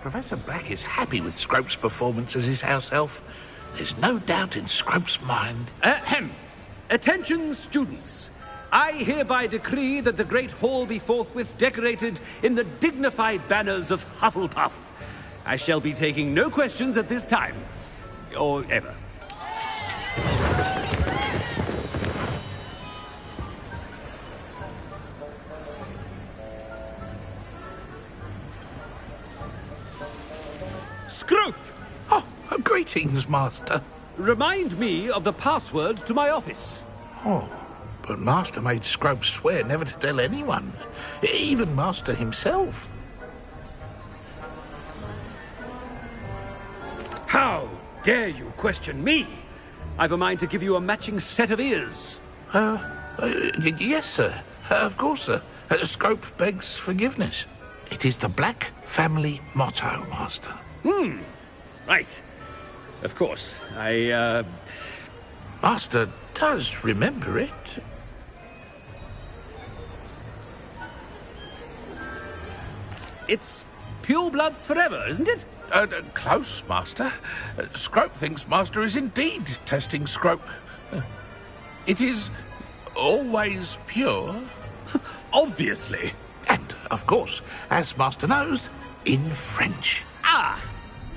Speaker 7: Professor Black is happy with Scrope's performance as his house elf. There's no doubt in Scrope's mind.
Speaker 17: Ahem. Attention, students. I hereby decree that the Great Hall be forthwith decorated in the dignified banners of Hufflepuff. I shall be taking no questions at this time. Or ever. Scrope!
Speaker 7: Oh, greetings, Master.
Speaker 17: Remind me of the password to my office.
Speaker 7: Oh, but Master made Scrope swear never to tell anyone, even Master himself.
Speaker 17: How dare you question me? I've a mind to give you a matching set of ears.
Speaker 7: Yes, sir. Of course, sir. Scrope begs forgiveness. It is the Black family motto, Master.
Speaker 17: Right. Of course.
Speaker 7: Master does remember it.
Speaker 17: It's pure bloods forever, isn't it?
Speaker 7: Close, Master. Scrope thinks Master is indeed testing Scrope. It is always pure.
Speaker 17: Obviously.
Speaker 7: And, of course, as Master knows, in French.
Speaker 17: Ah!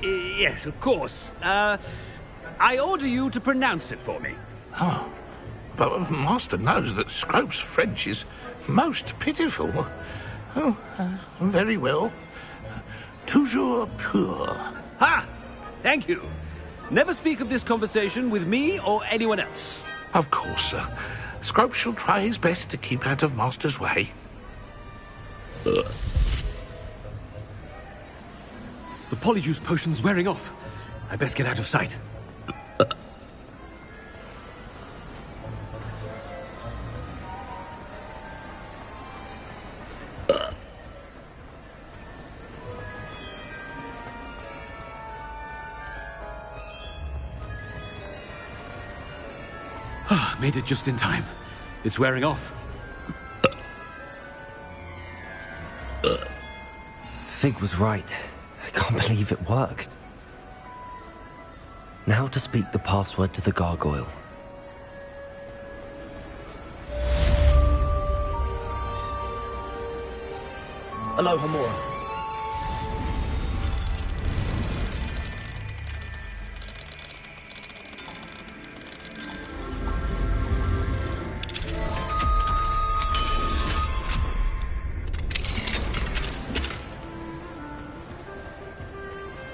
Speaker 17: Yes, of course. I order you to pronounce it for me.
Speaker 7: Oh, but Master knows that Scrope's French is most pitiful. Oh, very well. Toujours pur.
Speaker 17: Ha! Thank you. Never speak of this conversation with me or anyone else.
Speaker 7: Of course, sir. Scrope shall try his best to keep out of Master's way.
Speaker 17: The polyjuice potion's wearing off. I best get out of sight. Made it just in time. It's wearing off.
Speaker 4: Fig was right. I can't believe it worked. Now to speak the password to the gargoyle.
Speaker 1: Aloha Mora.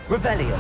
Speaker 1: Revelio.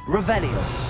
Speaker 4: Revelio.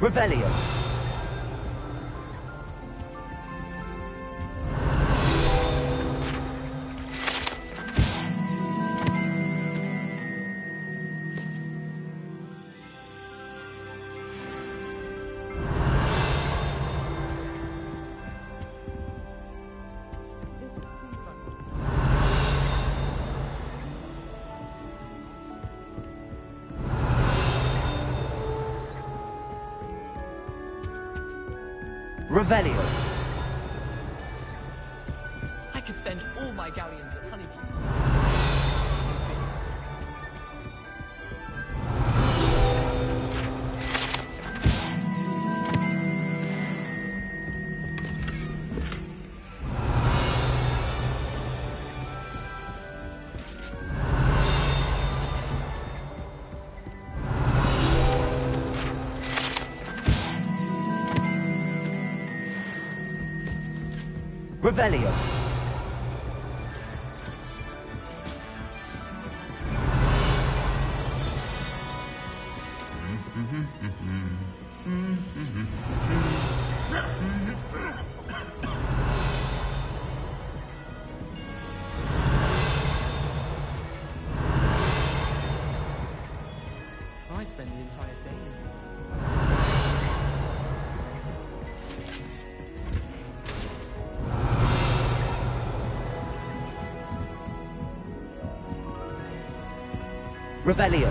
Speaker 4: Revelio. Revelio.
Speaker 9: I could spend all my galleons at Honeydew.
Speaker 4: Revelio.
Speaker 9: I spend the entire day in here.
Speaker 4: Revelio.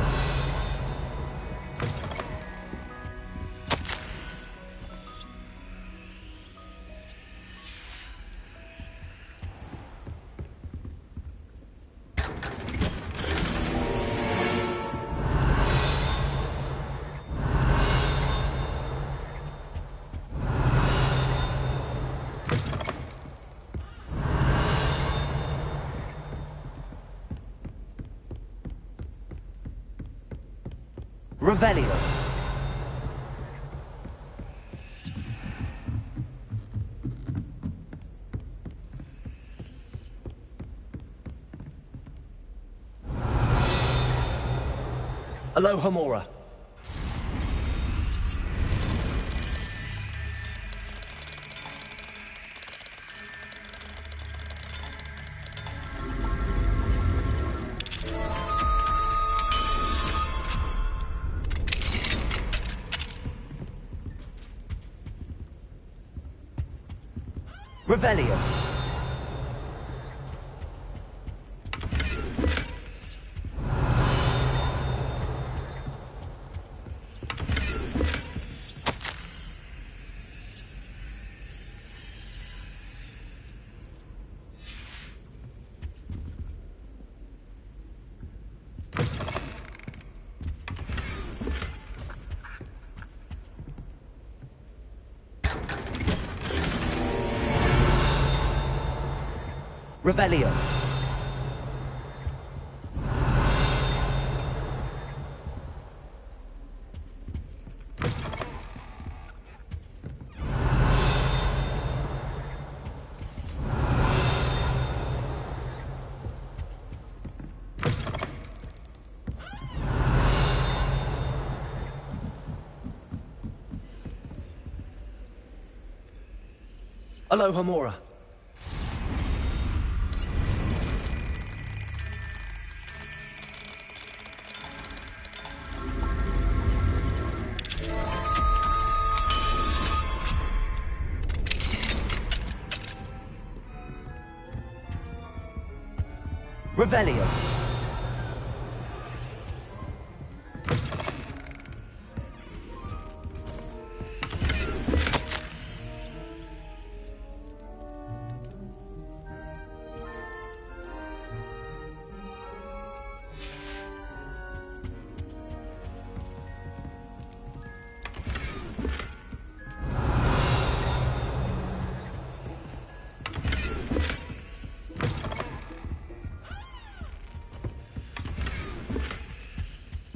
Speaker 4: Revelio.
Speaker 1: Alohomora.
Speaker 4: Revelio. Revelio.
Speaker 1: Alohomora.
Speaker 4: Revelio.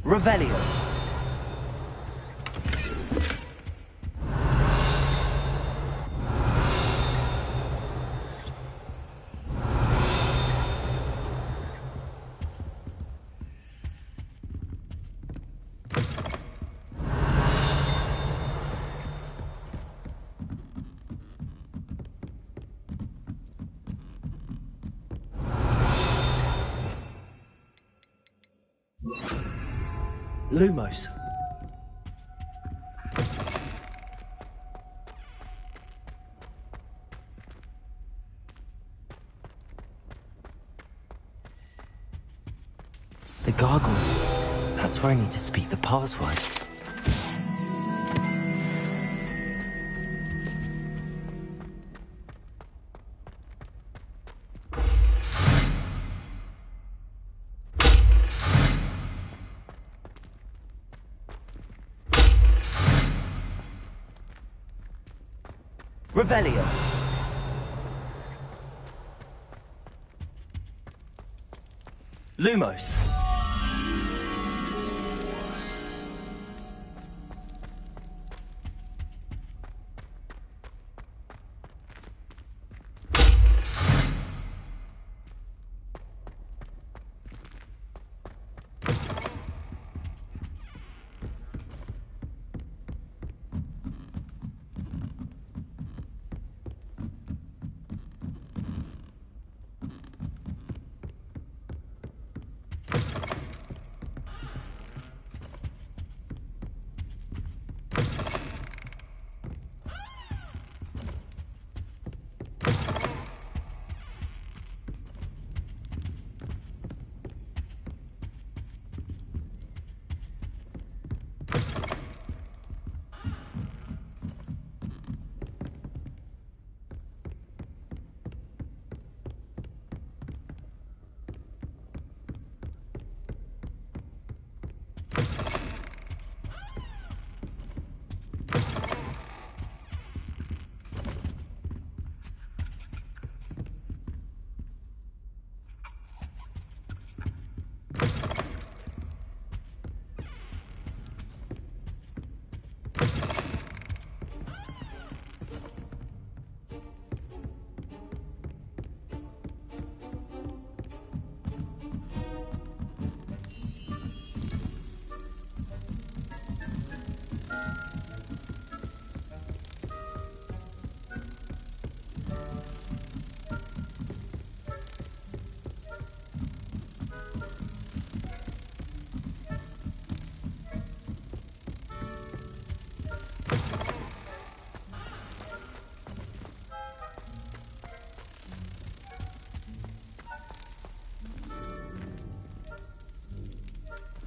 Speaker 4: Revelio.
Speaker 1: Lumos.
Speaker 4: The gargoyle. That's where I need to speak the password. Revelio.
Speaker 1: Lumos.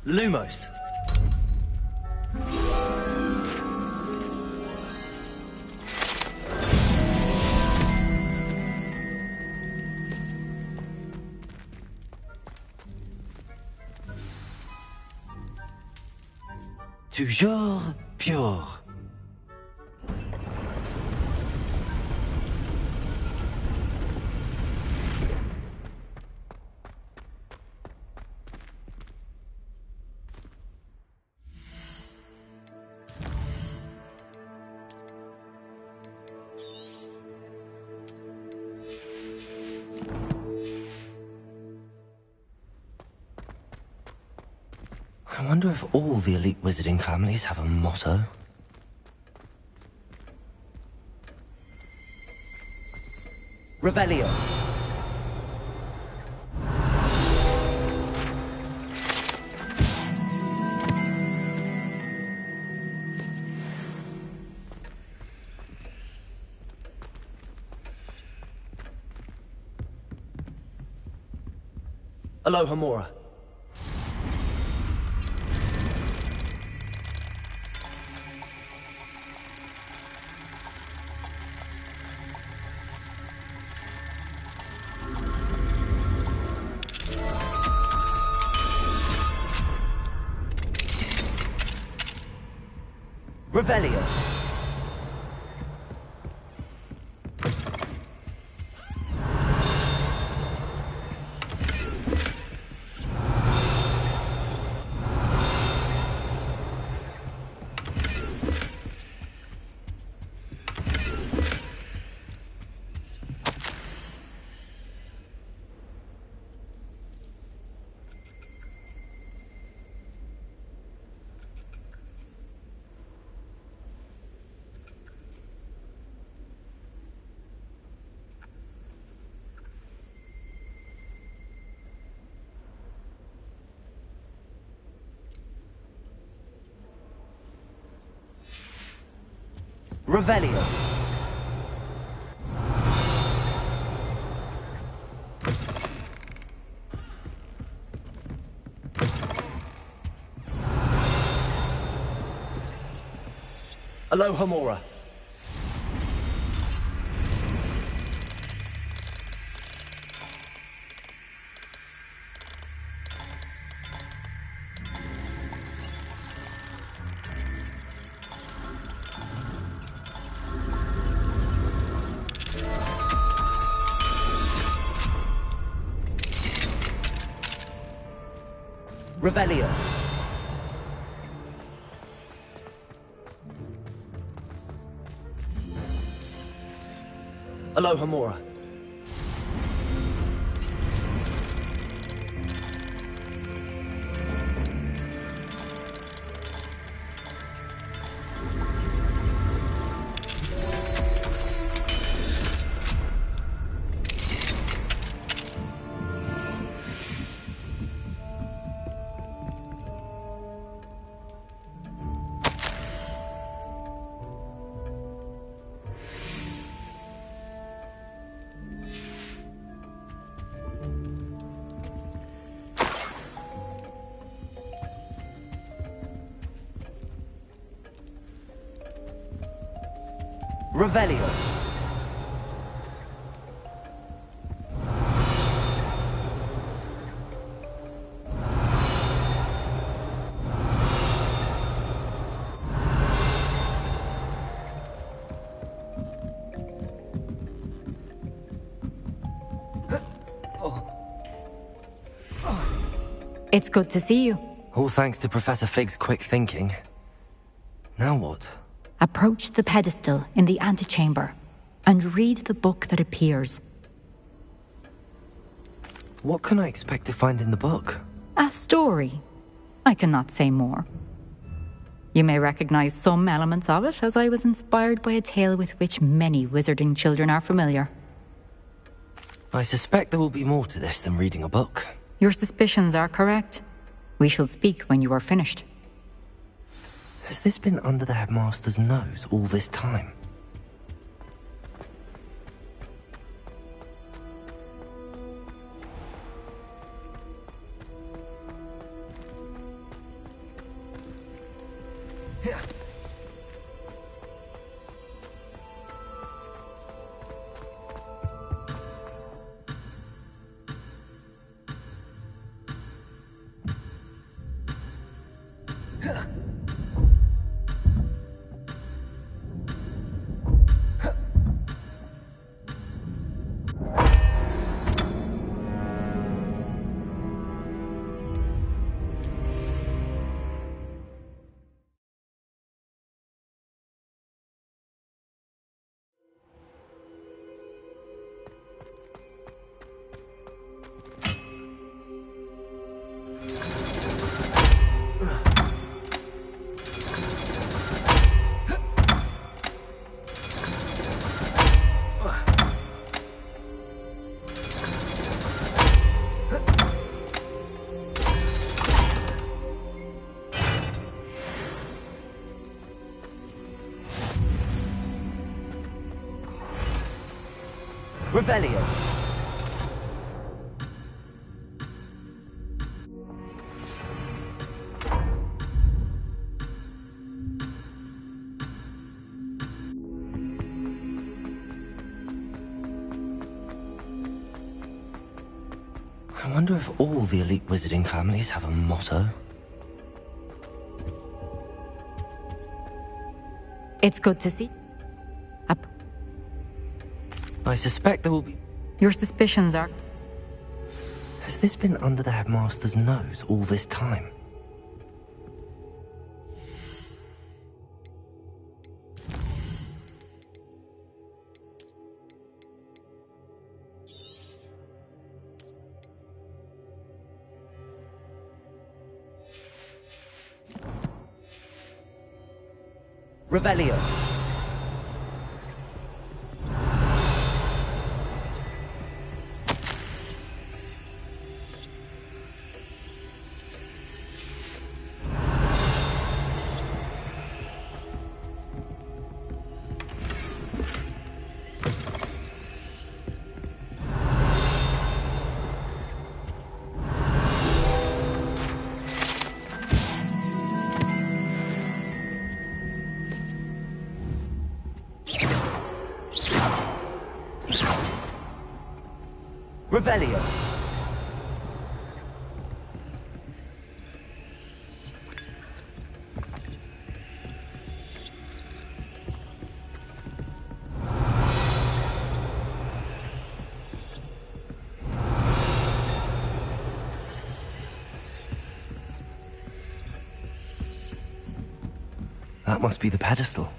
Speaker 1: Lumos.
Speaker 4: Toujours pure. I wonder if all the elite wizarding families have a motto. Revelio.
Speaker 1: Aloha Mora.
Speaker 4: Revelio. Revelio.
Speaker 1: Alohomora.
Speaker 4: Revelio.
Speaker 1: Alohomora.
Speaker 4: Revelio.
Speaker 6: It's good to see you.
Speaker 4: All thanks to Professor Fig's quick thinking. Now what?
Speaker 6: Approach the pedestal in the antechamber and read the book that appears.
Speaker 4: What can I expect to find in the book?
Speaker 6: A story. I cannot say more. You may recognize some elements of it, as I was inspired by a tale with which many wizarding children are familiar.
Speaker 4: I suspect there will be more to this than reading a book.
Speaker 6: Your suspicions are correct. We shall speak when you are finished.
Speaker 4: Has this been under the headmaster's nose all this time? Revelio. I wonder if all the elite wizarding families have a motto.
Speaker 6: It's good to see.
Speaker 4: I suspect there will be...
Speaker 6: Your suspicions are...
Speaker 4: Has this been under the headmaster's nose all this time? Revelio. Revelio. That must be the pedestal.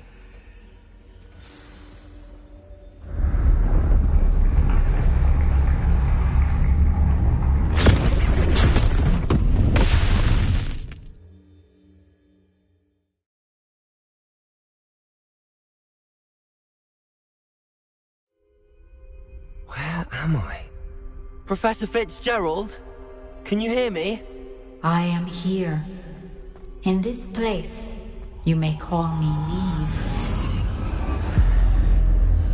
Speaker 4: Where am I? Professor Fitzgerald? Can you hear me?
Speaker 6: I am here. In this place, you may call me Neve.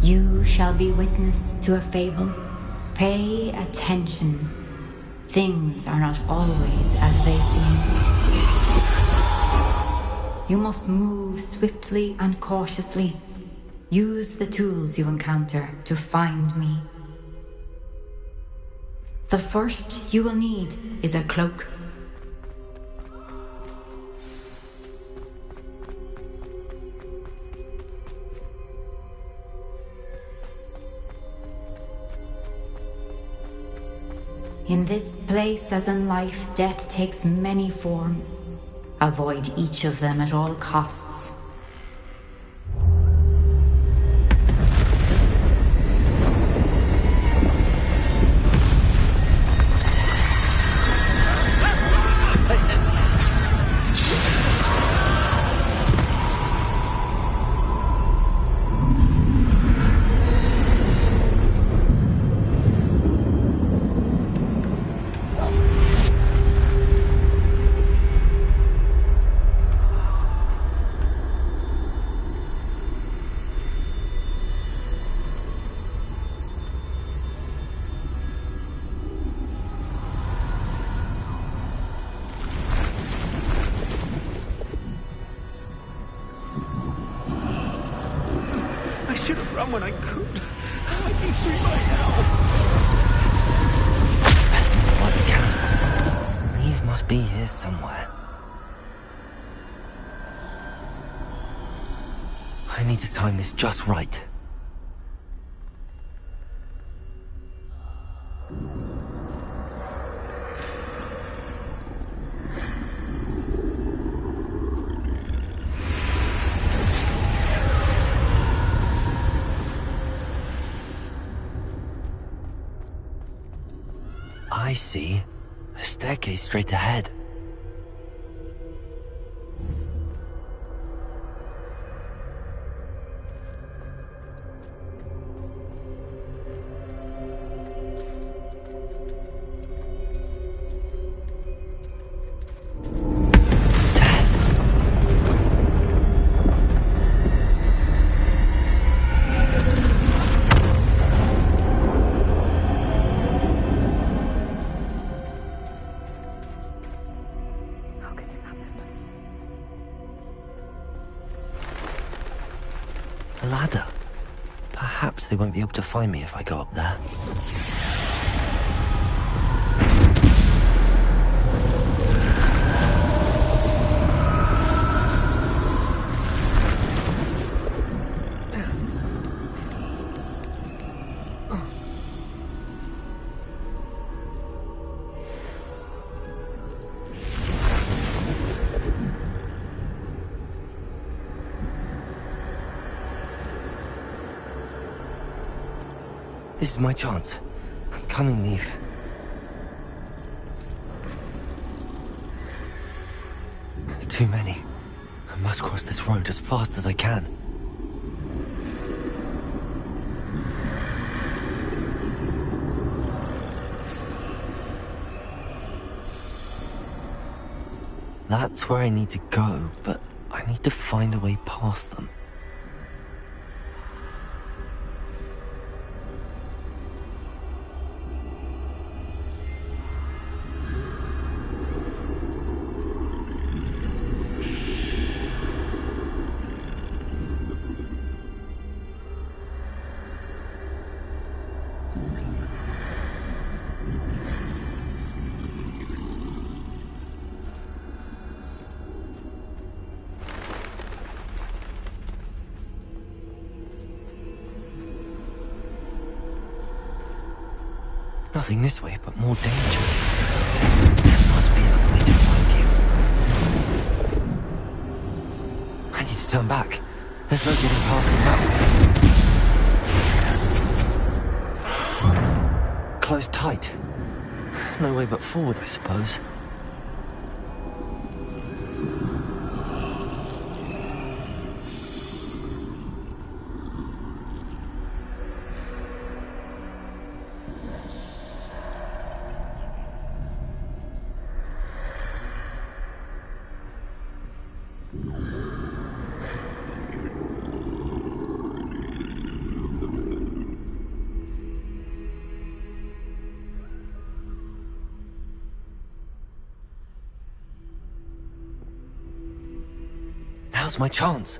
Speaker 6: You shall be witness to a fable. Pay attention. Things are not always as they seem. You must move swiftly and cautiously. Use the tools you encounter to find me. The first you will need is a cloak. In this place, as in life, death takes many forms. Avoid each of them at all costs.
Speaker 10: When I could. I'd be free by now.
Speaker 4: Best move while we can. Neve must be here somewhere. I need to time this just right. I see. A staircase straight ahead. A ladder. Perhaps they won't be able to find me if I go up there. This is my chance. I'm coming, Neve. Too many. I must cross this road as fast as I can. That's where I need to go, but I need to find a way past them. Nothing this way, but more danger. There must be another way to find you. I need to turn back. There's no getting past the map. Closed tight. No way but forward, I suppose. Now's my chance.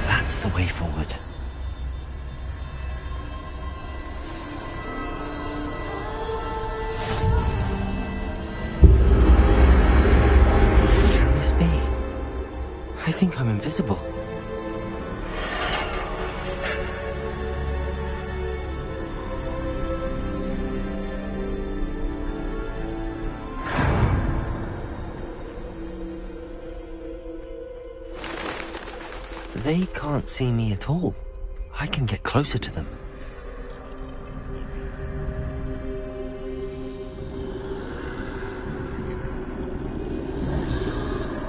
Speaker 4: That's the way forward. I think I'm invisible. They can't see me at all. I can get closer to them.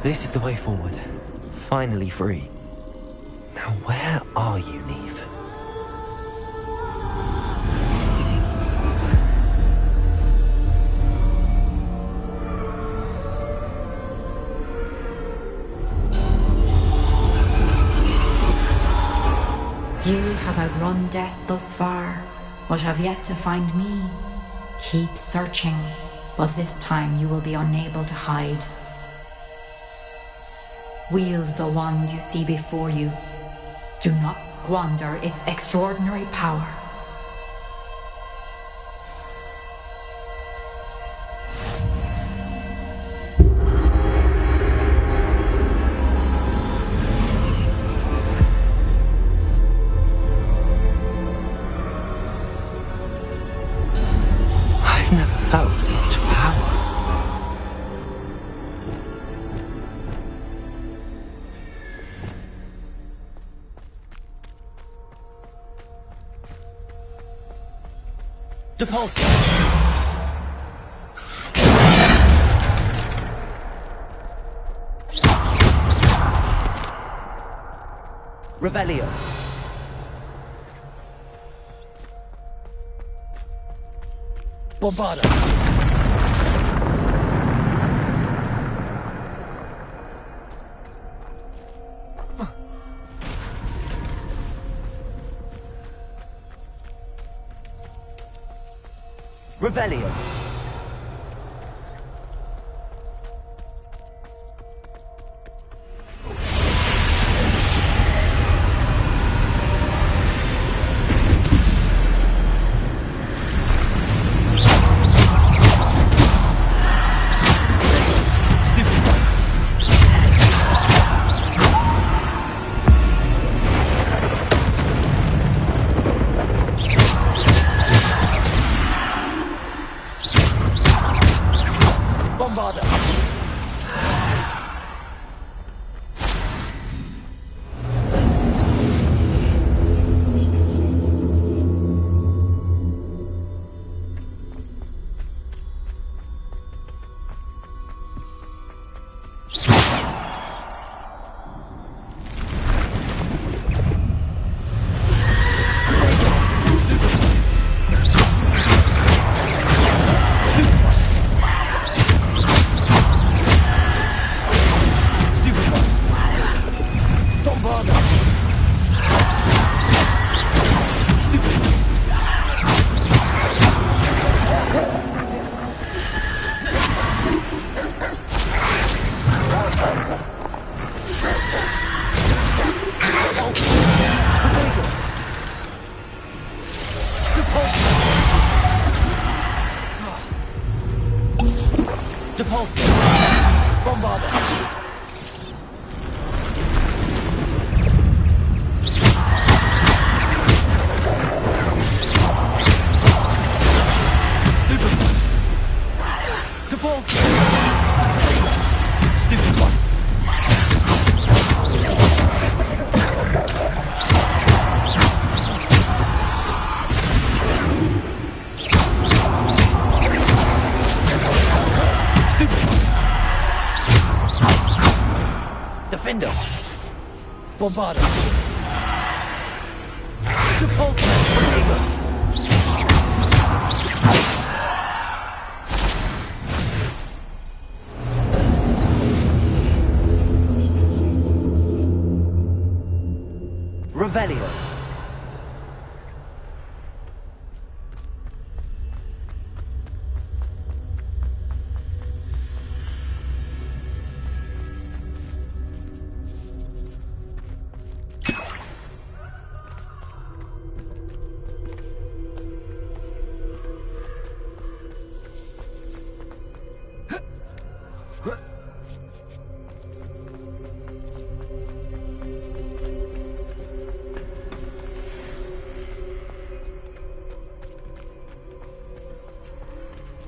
Speaker 4: This is the way forward. Finally free. Now where are you, Neve?
Speaker 6: You have outrun death thus far, but have yet to find me. Keep searching, but this time you will be unable to hide. Wield the wand you see before you. Do not squander its extraordinary power.
Speaker 4: I've never felt such power.
Speaker 1: Depulse! Revelio! Bombada! Revelio! Bombarda. Depulso. Revelio.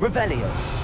Speaker 1: Revelio.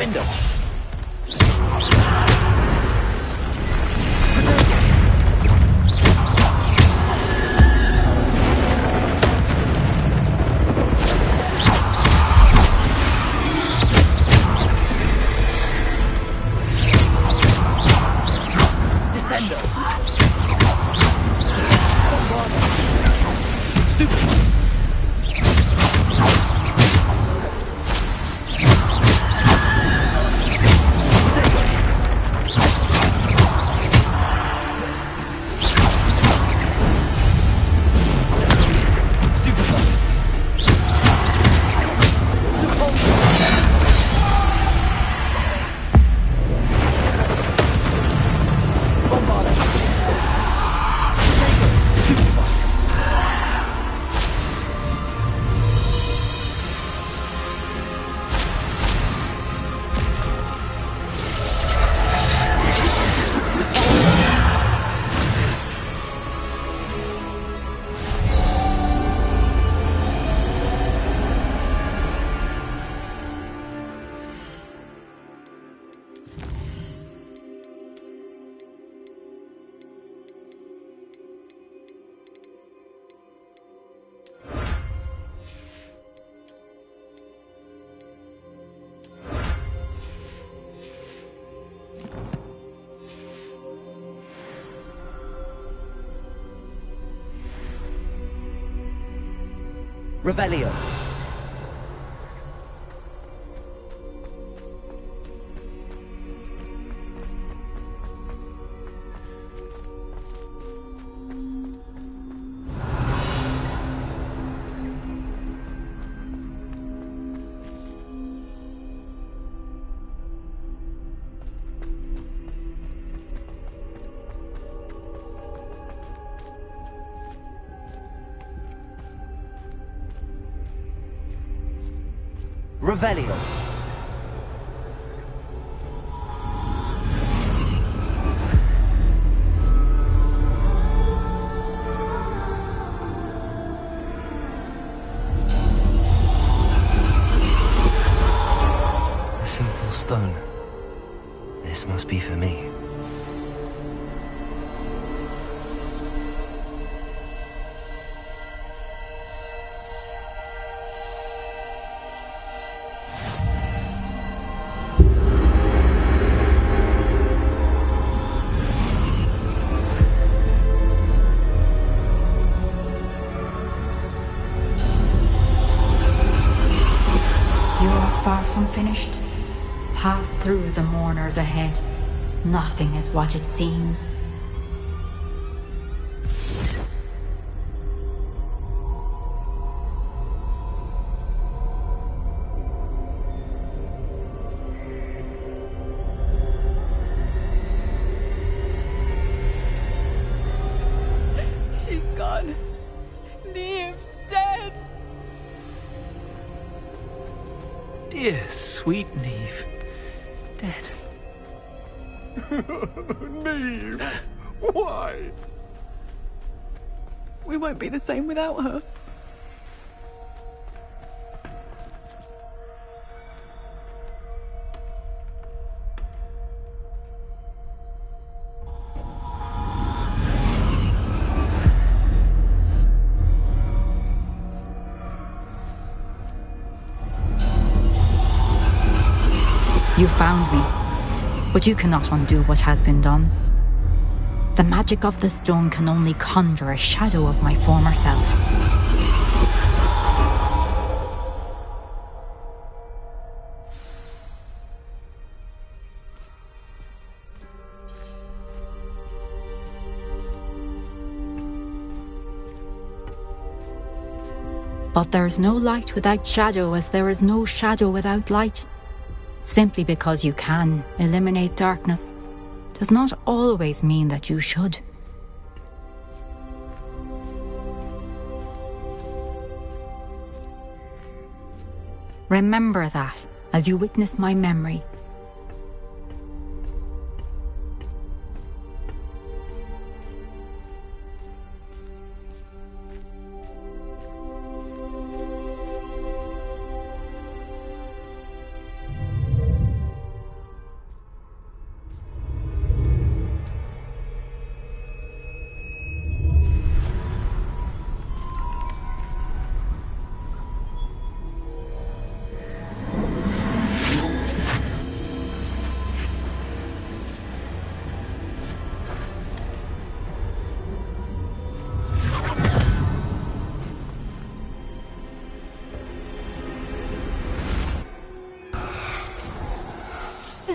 Speaker 1: Defender! Descendo! Stupid! Revelio. Revelio.
Speaker 4: A simple stone. This must be for me.
Speaker 6: Far from finished. Pass through the mourners ahead. Nothing is what it seems.
Speaker 13: She's gone. Neve's dead.
Speaker 10: Dear sweet Neve. Dead.
Speaker 13: Neve! Why? We won't be the same without her.
Speaker 6: You found me, but you cannot undo what has been done. The magic of the stone can only conjure a shadow of my former self. But there is no light without shadow, as there is no shadow without light. Simply because you can eliminate darkness does not always mean that you should. Remember that as you witness my memory.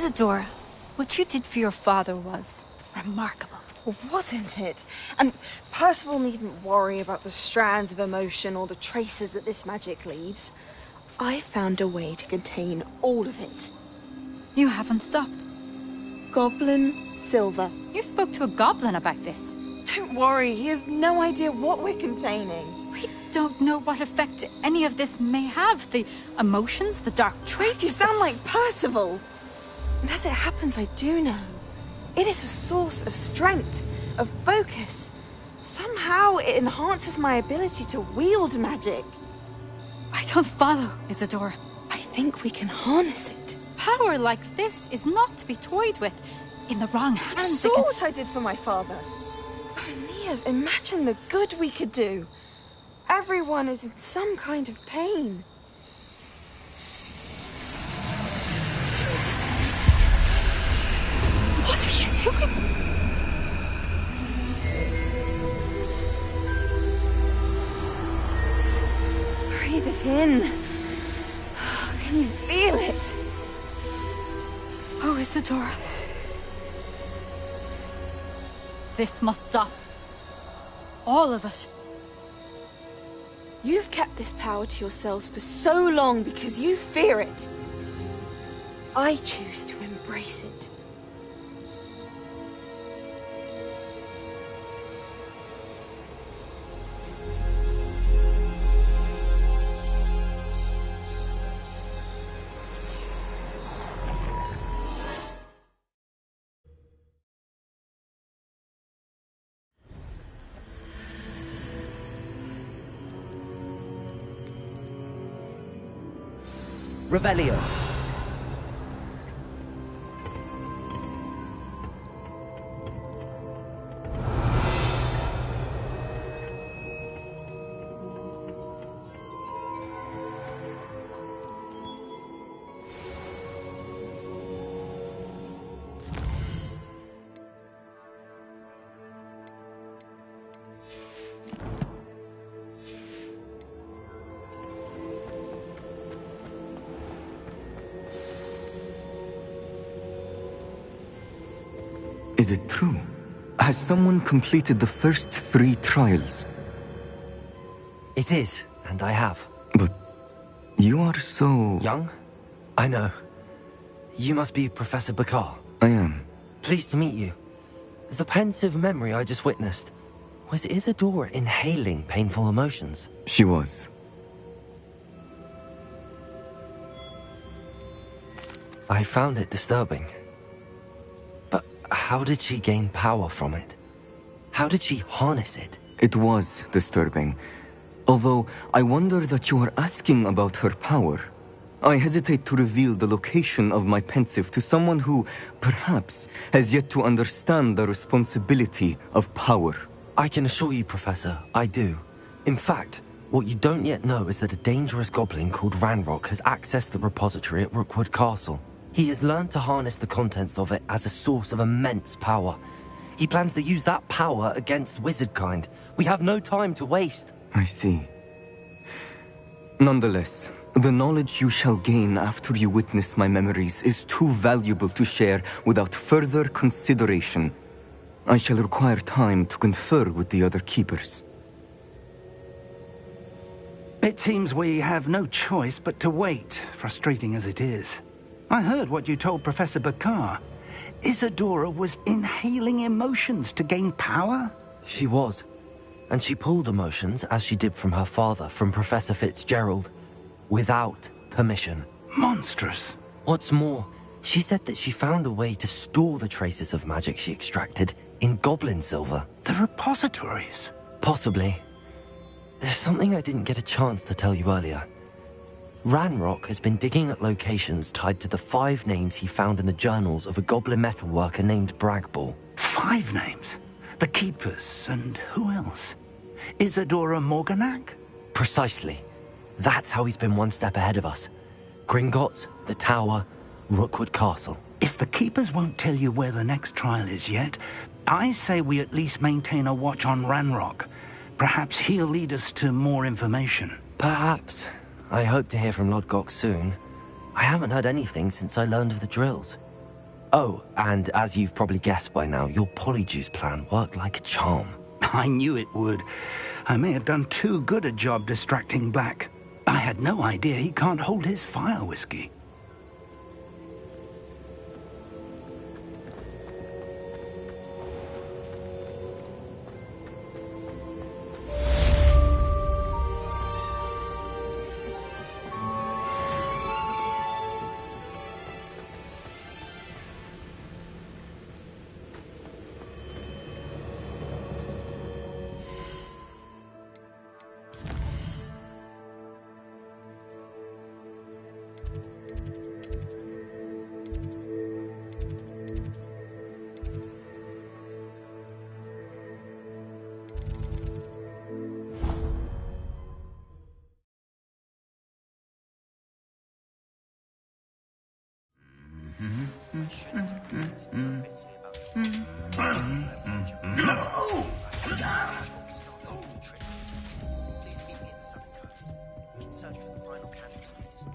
Speaker 13: Isadora, what you did for your father was remarkable.
Speaker 21: Well, wasn't it? And Percival needn't worry about the strands of emotion or the traces that this magic leaves. I found a way to contain all of it.
Speaker 13: You haven't stopped.
Speaker 21: Goblin Silver.
Speaker 13: You spoke to a goblin about this.
Speaker 21: Don't worry, he has no idea what we're containing.
Speaker 13: We don't know what effect any of this may have. The emotions, the dark traits.
Speaker 21: You sound like Percival. And as it happens, I do know. It is a source of strength, of focus. Somehow it enhances my ability to wield magic.
Speaker 13: I don't follow, Isadora.
Speaker 21: I think we can harness it.
Speaker 13: Power like this is not to be toyed with. In the wrong hands,
Speaker 21: You saw what I did for my father. Oh, Neve, imagine the good we could do. Everyone is in some kind of pain.
Speaker 13: What are you doing?
Speaker 21: Breathe it in. Can you feel it?
Speaker 13: Oh, Isadora. This must stop. All of it.
Speaker 21: You've kept this power to yourselves for so long because you fear it. I choose to embrace it.
Speaker 4: Revelio.
Speaker 22: Is it true? Has someone completed the first 3 trials?
Speaker 4: It is, and I have.
Speaker 22: But you are so...
Speaker 4: young? I know. You must be Professor Bakar.
Speaker 22: I am.
Speaker 4: Pleased to meet you. The pensive memory I just witnessed, was Isadora inhaling painful emotions?
Speaker 22: She was.
Speaker 4: I found it disturbing. But how did she gain power from it? How did she harness it?
Speaker 22: It was disturbing. Although, I wonder that you are asking about her power. I hesitate to reveal the location of my pensive to someone who, perhaps, has yet to understand the responsibility of power.
Speaker 4: I can assure you, Professor, I do. In fact, what you don't yet know is that a dangerous goblin called Ranrock has accessed the repository at Rookwood Castle. He has learned to harness the contents of it as a source of immense power. He plans to use that power against wizardkind. We have no time to waste.
Speaker 22: I see. Nonetheless, the knowledge you shall gain after you witness my memories is too valuable to share without further consideration. I shall require time to confer with the other keepers.
Speaker 16: It seems we have no choice but to wait, frustrating as it is. I heard what you told Professor Bakar. Isadora was inhaling emotions to gain power?
Speaker 4: She was. And she pulled emotions, as she did from her father, from Professor Fitzgerald, without permission.
Speaker 16: Monstrous.
Speaker 4: What's more, she said that she found a way to store the traces of magic she extracted in goblin silver.
Speaker 16: The repositories?
Speaker 4: Possibly. There's something I didn't get a chance to tell you earlier. Ranrock has been digging at locations tied to the 5 names he found in the journals of a goblin metalworker named Bragball.
Speaker 16: 5 names? The Keepers, and who else? Isadora Morganac?
Speaker 4: Precisely. That's how he's been one step ahead of us. Gringotts, the Tower, Rookwood Castle.
Speaker 16: If the Keepers won't tell you where the next trial is yet, I say we at least maintain a watch on Ranrock. Perhaps he'll lead us to more information.
Speaker 4: Perhaps. I hope to hear from Lodgok soon. I haven't heard anything since I learned of the drills. Oh, and as you've probably guessed by now, your polyjuice plan worked like a charm.
Speaker 16: I knew it would. I may have done too good a job distracting Black. I had no idea he can't hold his fire whiskey.
Speaker 10: No!
Speaker 4: Please meet me at the southern coast. We can search for the final candle space.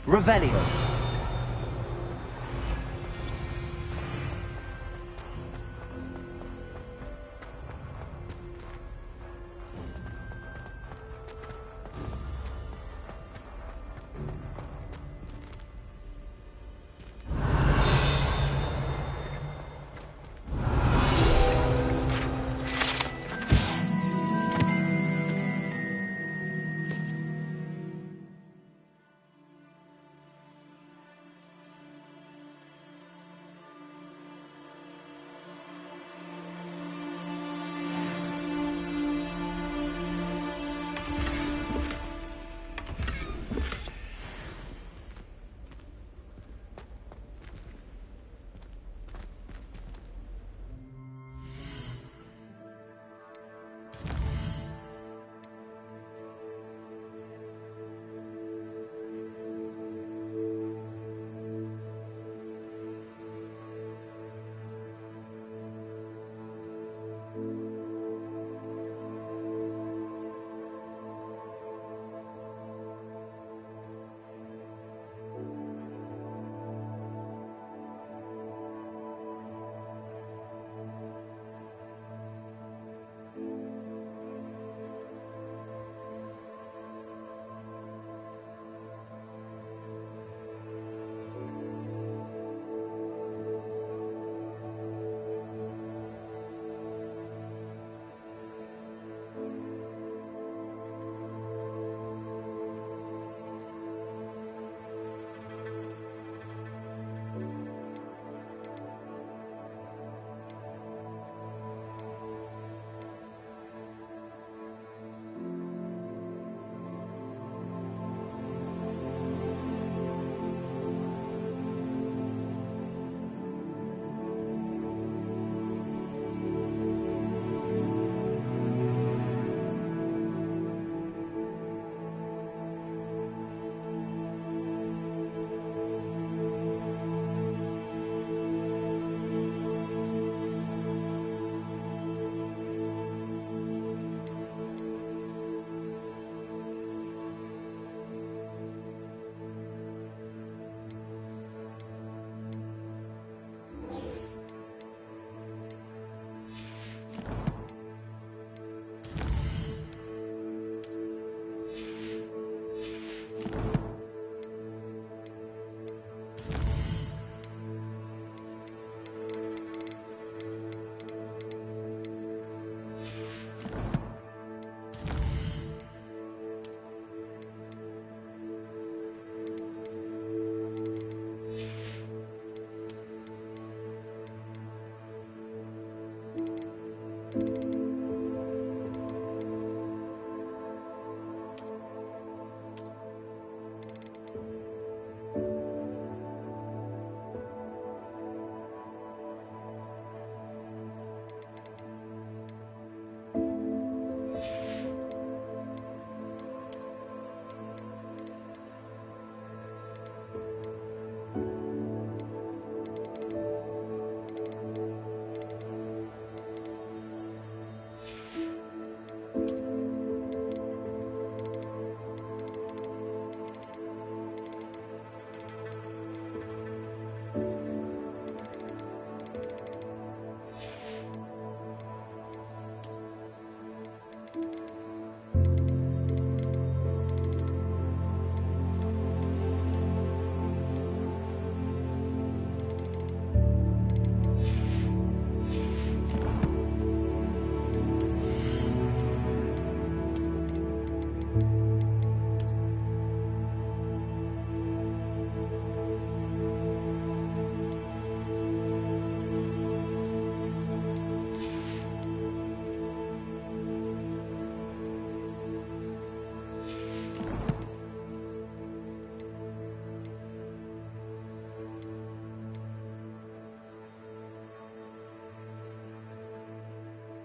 Speaker 4: Revelio.